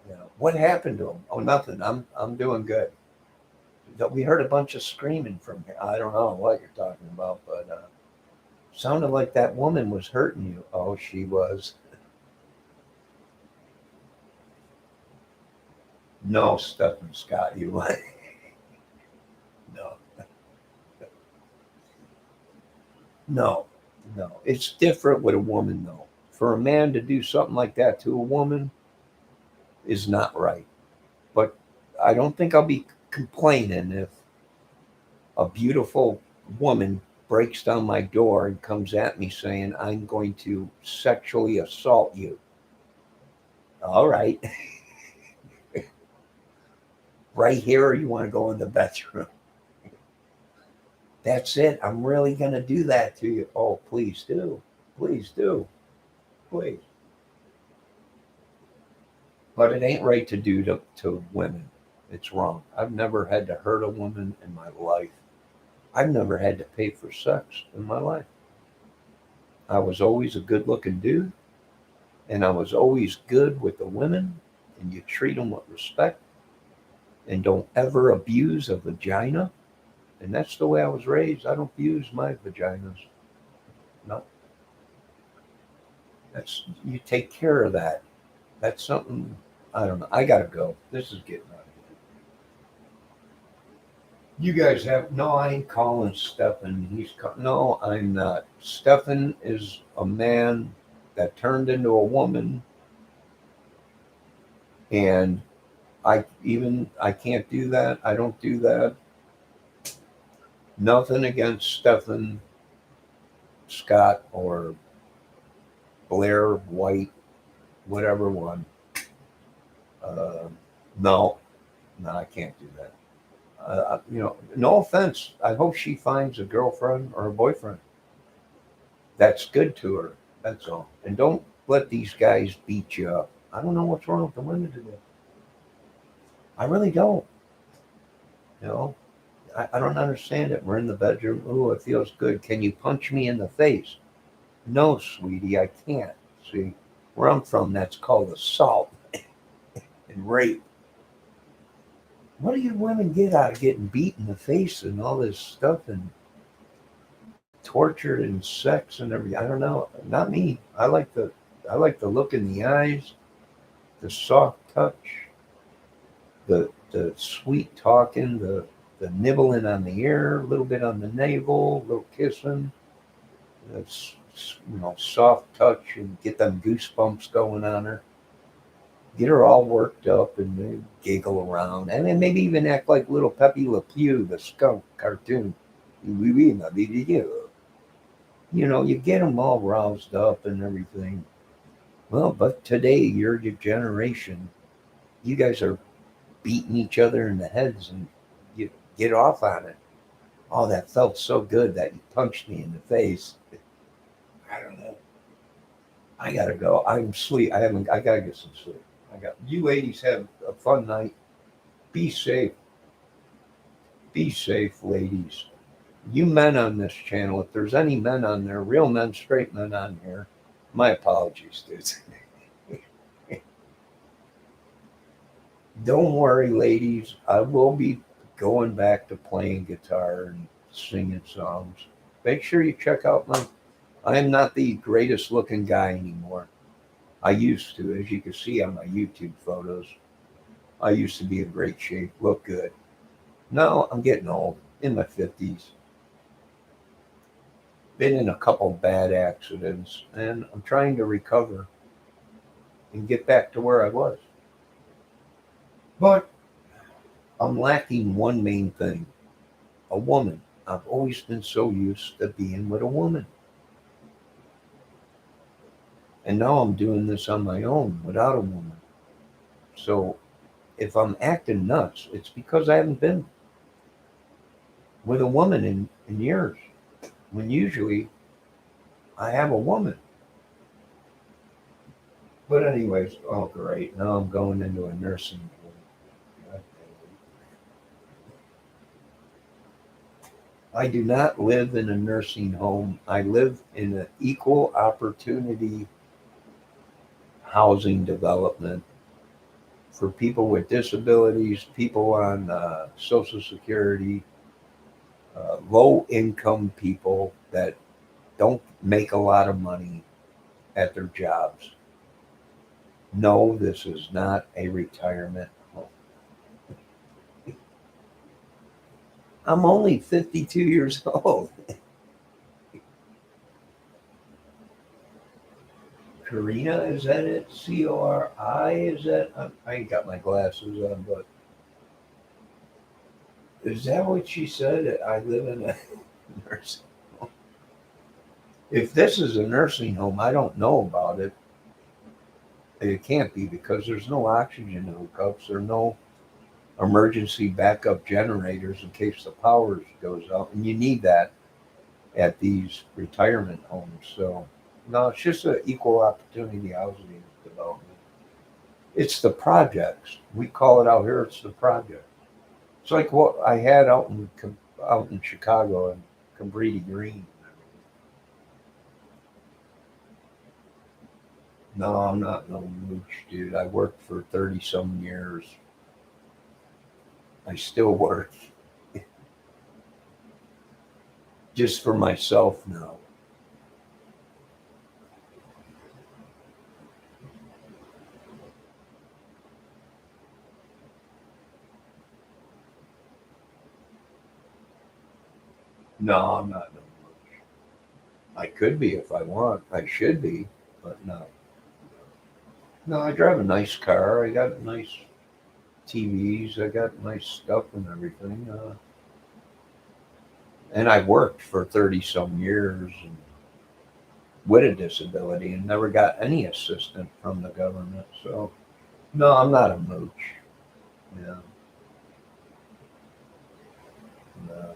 Speaker 1: You know, what happened to him? Oh, nothing. I'm doing good. We heard a bunch of screaming from here. I don't know what you're talking about, but sounded like that woman was hurting you. Oh, she was. No, Stephen Scott, you no, no, no. It's different with a woman, though. For a man to do something like that to a woman is not right. But I don't think I'll be complaining if a beautiful woman breaks down my door and comes at me saying, I'm going to sexually assault you. All right, right here, or you want to go in the bedroom? That's it. I'm really going to do that to you. Oh, please do. Please do. Please. But it ain't right to do to women. It's wrong. I've never had to hurt a woman in my life. I've never had to pay for sex in my life. I was always a good looking dude, and I was always good with the women, and you treat them with respect, and don't ever abuse a vagina. And that's the way I was raised. I don't abuse my vaginas. No, that's you take care of that. That's something I don't know. I gotta go. This is getting out of hand. You guys have no. I ain't calling Stefan. No. I'm not. Stefan is a man that turned into a woman, and I can't do that. I don't do that. Nothing against Stefan Scott or Blair White, whatever one. Uh, no, no, I can't do that. No offense. I hope she finds a girlfriend or a boyfriend that's good to her. That's all. And let these guys beat you up. I don't know what's wrong with the women today. I really don't. You know, I don't understand it. We're in the bedroom. Ooh, it feels good. Can you punch me in the face? No, sweetie, I can't. See, where I'm from, that's called assault and rape. What do you women get out of getting beat in the face and all this stuff and tortured and sex and everything? I don't know. Not me. I like the look in the eyes, the soft touch, the sweet talking, the nibbling on the ear, a little bit on the navel, a little kissing, that's soft touch and get them goosebumps going on her. Get her all worked up and they giggle around, and then maybe even act like little Pepe Le Pew, the skunk cartoon. You get them all roused up and everything. Well, but today you're your generation. You guys are beating each other in the heads and you get off on it. Oh, that felt so good that you punched me in the face. I don't know. I gotta go. I'm sleep. I haven't. I gotta get some sleep. I got. You ladies have a fun night. Be safe. Be safe, ladies. You men on this channel, if there's any men on there, real men, straight men on here, my apologies, dudes. Don't worry, ladies. I will be going back to playing guitar and singing songs. Make sure you check out my. I am not the greatest looking guy anymore. I used to, as you can see on my YouTube photos. I used to be in great shape, look good. No, I'm getting old, in my 50s. Been in a couple bad accidents, and I'm trying to recover and get back to where I was. But I'm lacking one main thing, a woman. I've always been so used to being with a woman. And now I'm doing this on my own without a woman. So if I'm acting nuts, it's because I haven't been with a woman in years. When usually I have a woman. But anyways, oh great. Now I'm going into a nursing home. I do not live in a nursing home. I live in an equal opportunity housing development for people with disabilities, people on Social Security, low income people that don't make a lot of money at their jobs. No, this is not a retirement home. I'm only 52 years old. Karina, is that it? Cori, is that? I ain't got my glasses on, but is that what she said? I live in a nursing home. If this is a nursing home, I don't know about it. It can't be because there's no oxygen hookups. There are no emergency backup generators in case the power goes out, and you need that at these retirement homes. So, no, it's just an equal opportunity housing development. It's the projects. We call it out here. It's the project. It's like what I had out in Chicago and Cabrini Green. No, I'm not no mooch, dude. I worked for 30 some years. I still work just for myself now. No, I'm not no mooch. I could be if I want. I should be, but no. No, I drive a nice car. I got nice TVs. I got nice stuff and everything. And I worked for 30 some years and with a disability and never got any assistance from the government. So, no, I'm not a mooch. Yeah, no.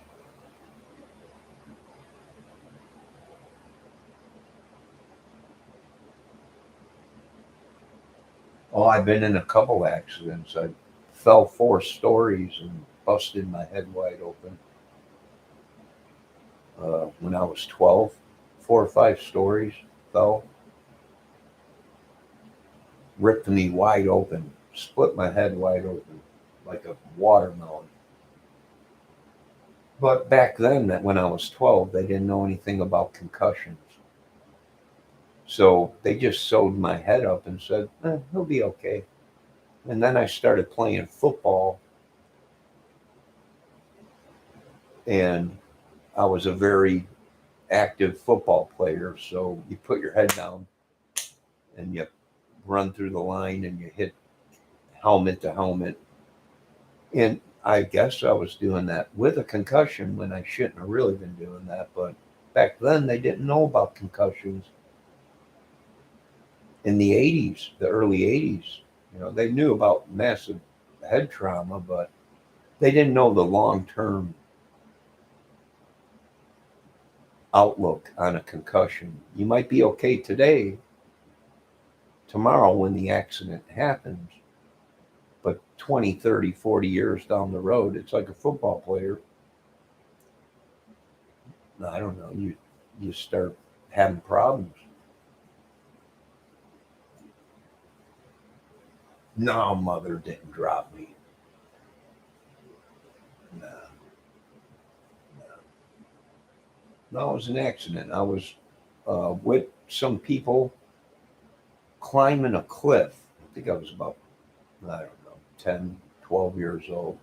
Speaker 1: Oh, I've been in a couple accidents. I fell 4 stories and busted my head wide open when I was 12. 4 or 5 stories, fell, ripped me wide open, split my head wide open like a watermelon. But back then, that when I was 12, they didn't know anything about concussions. So they just sewed my head up and said, he'll be okay. And then I started playing football, and I was a very active football player. So you put your head down and you run through the line and you hit helmet to helmet. And I guess I was doing that with a concussion when I shouldn't have really been doing that. But back then, they didn't know about concussions. In the 80s, the early 80s, they knew about massive head trauma, but they didn't know the long term outlook on a concussion. You might be okay today, tomorrow when the accident happens, but 20, 30, 40 years down the road, it's like a football player. I don't know, you start having problems. No, mother didn't drop me. No, no, it was an accident. I was with some people climbing a cliff. I think I was about, I don't know, 10, 12 years old.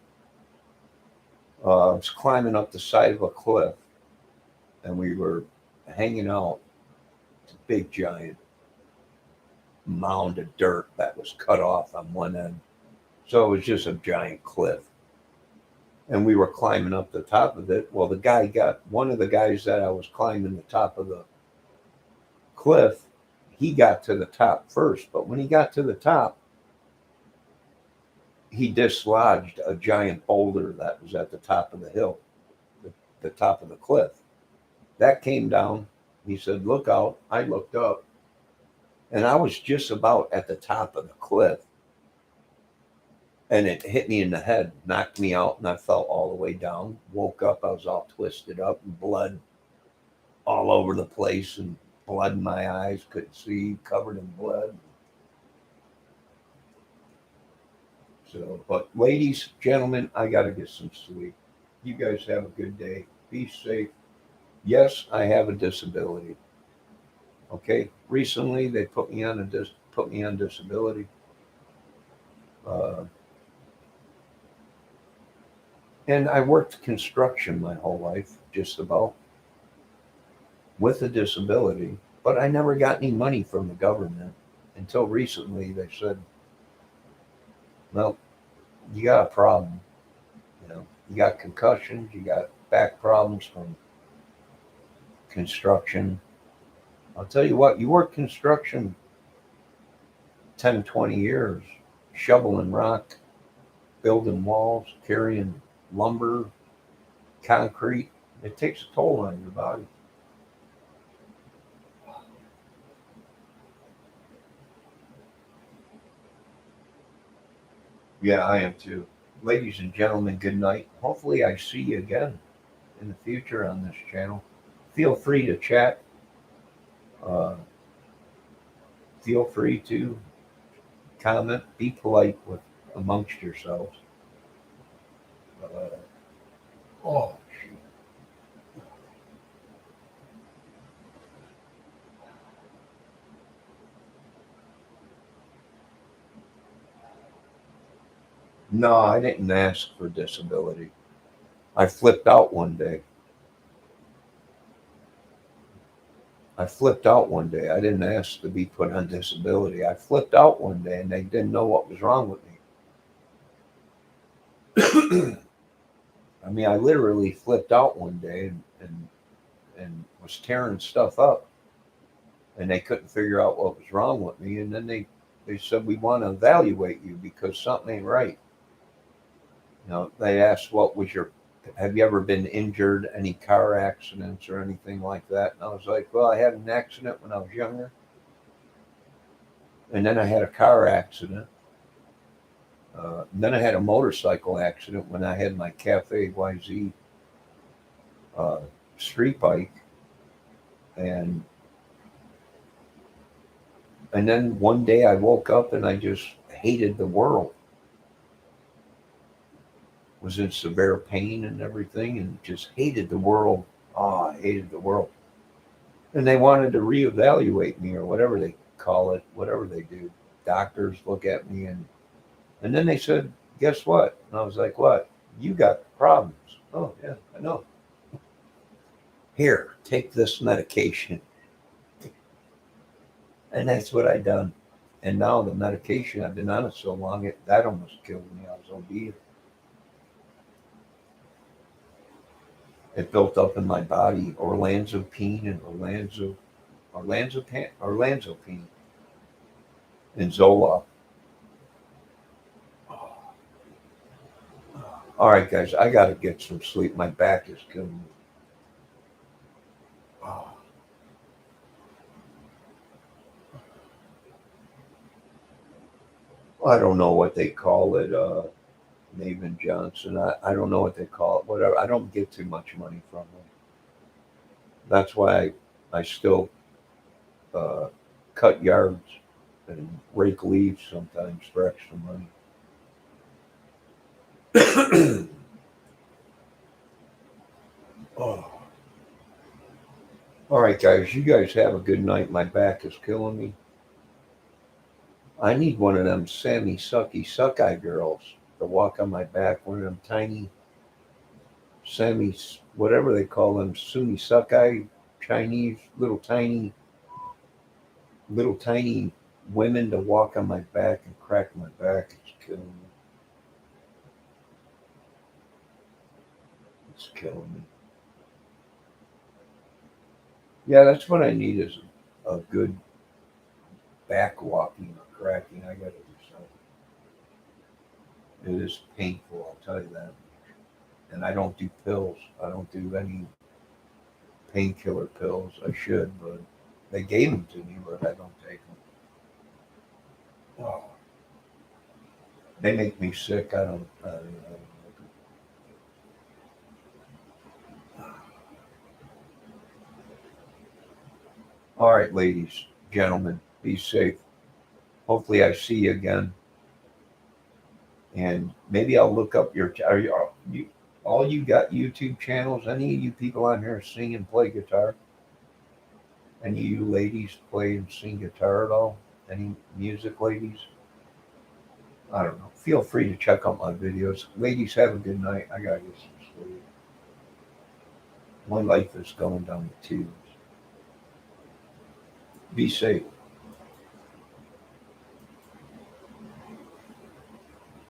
Speaker 1: I was climbing up the side of a cliff, and we were hanging out. It's a big, giant mound of dirt that was cut off on one end. So it was just a giant cliff. And we were climbing up the top of it. Well, one of the guys that I was climbing the top of the cliff, he got to the top first. But when he got to the top, he dislodged a giant boulder that was at the top of the hill, the top of the cliff. That came down. He said, "Look out." I looked up, and I was just about at the top of the cliff. And it hit me in the head, knocked me out, and I fell all the way down. Woke up, I was all twisted up, and blood all over the place, and blood in my eyes, couldn't see, covered in blood. So, but ladies, gentlemen, I got to get some sleep. You guys have a good day. Be safe. Yes, I have a disability. Okay. Recently, they put me on disability. Uh, and I worked construction my whole life, just about, with a disability. But I never got any money from the government until recently. They said, "Well, you got a problem. You got concussions. You got back problems from construction." I'll tell you what, you work construction 10, 20 years, shoveling rock, building walls, carrying lumber, concrete. It takes a toll on your body. Yeah, I am too. Ladies and gentlemen, good night. Hopefully, I see you again in the future on this channel. Feel free to chat. Uh, feel free to comment. Be polite with amongst yourselves. Uh, oh, shoot. No, I didn't ask for disability. I flipped out one day. I flipped out one day. I didn't ask to be put on disability. I flipped out one day and they didn't know what was wrong with me. I mean, I literally flipped out one day and was tearing stuff up, and they couldn't figure out what was wrong with me. And then they said, "We want to evaluate you because something ain't right." They asked, have you ever been injured, any car accidents or anything like that? And I was like, well, I had an accident when I was younger. And then I had a car accident. Then I had a motorcycle accident when I had my Cafe YZ uh, street bike, and then one day I woke up and I just hated the world. Was in severe pain and everything, and just hated the world. Oh, I hated the world. And they wanted to reevaluate me or whatever they call it, whatever they do. Doctors look at me and then they said, "Guess what?" And I was like, "What?" "You got problems." "Oh yeah, I know." "Here, take this medication." And that's what I done. And now the medication, I've been on it so long, that almost killed me. I was obese. It built up in my body olanzapine and olanzapine and Zoloft. All right, guys, I got to get some sleep. My back is killing me. Oh, I don't know what they call it, Maven Johnson. I don't know what they call it. Whatever. I don't get too much money from them. That's why I still uh, cut yards and rake leaves sometimes for extra money. Oh. All right, guys, you guys have a good night. My back is killing me. I need one of them Sammy Sucky Suckeye girls to walk on my back. One of them tiny Sammy, whatever they call them, Sunni Suckeye, Chinese, little tiny women to walk on my back and crack my back. It's killing me. It's killing me. Yeah, that's what I need is a good back walking or cracking. I got to do something. It is painful, I'll tell you that. And I don't do pills. I don't do any painkiller pills. I should, but they gave them to me, but I don't take them. Oh, they make me sick. I don't All right, ladies, gentlemen, be safe. Hopefully, I see you again, and maybe I'll look up your. Are you all you got YouTube channels? Any of you people on here sing and play guitar? Any of you ladies play and sing guitar at all? Any music ladies? I don't know. Feel free to check out my videos. Ladies, have a good night. I gotta get some sleep. My life is going down the tubes. Be safe.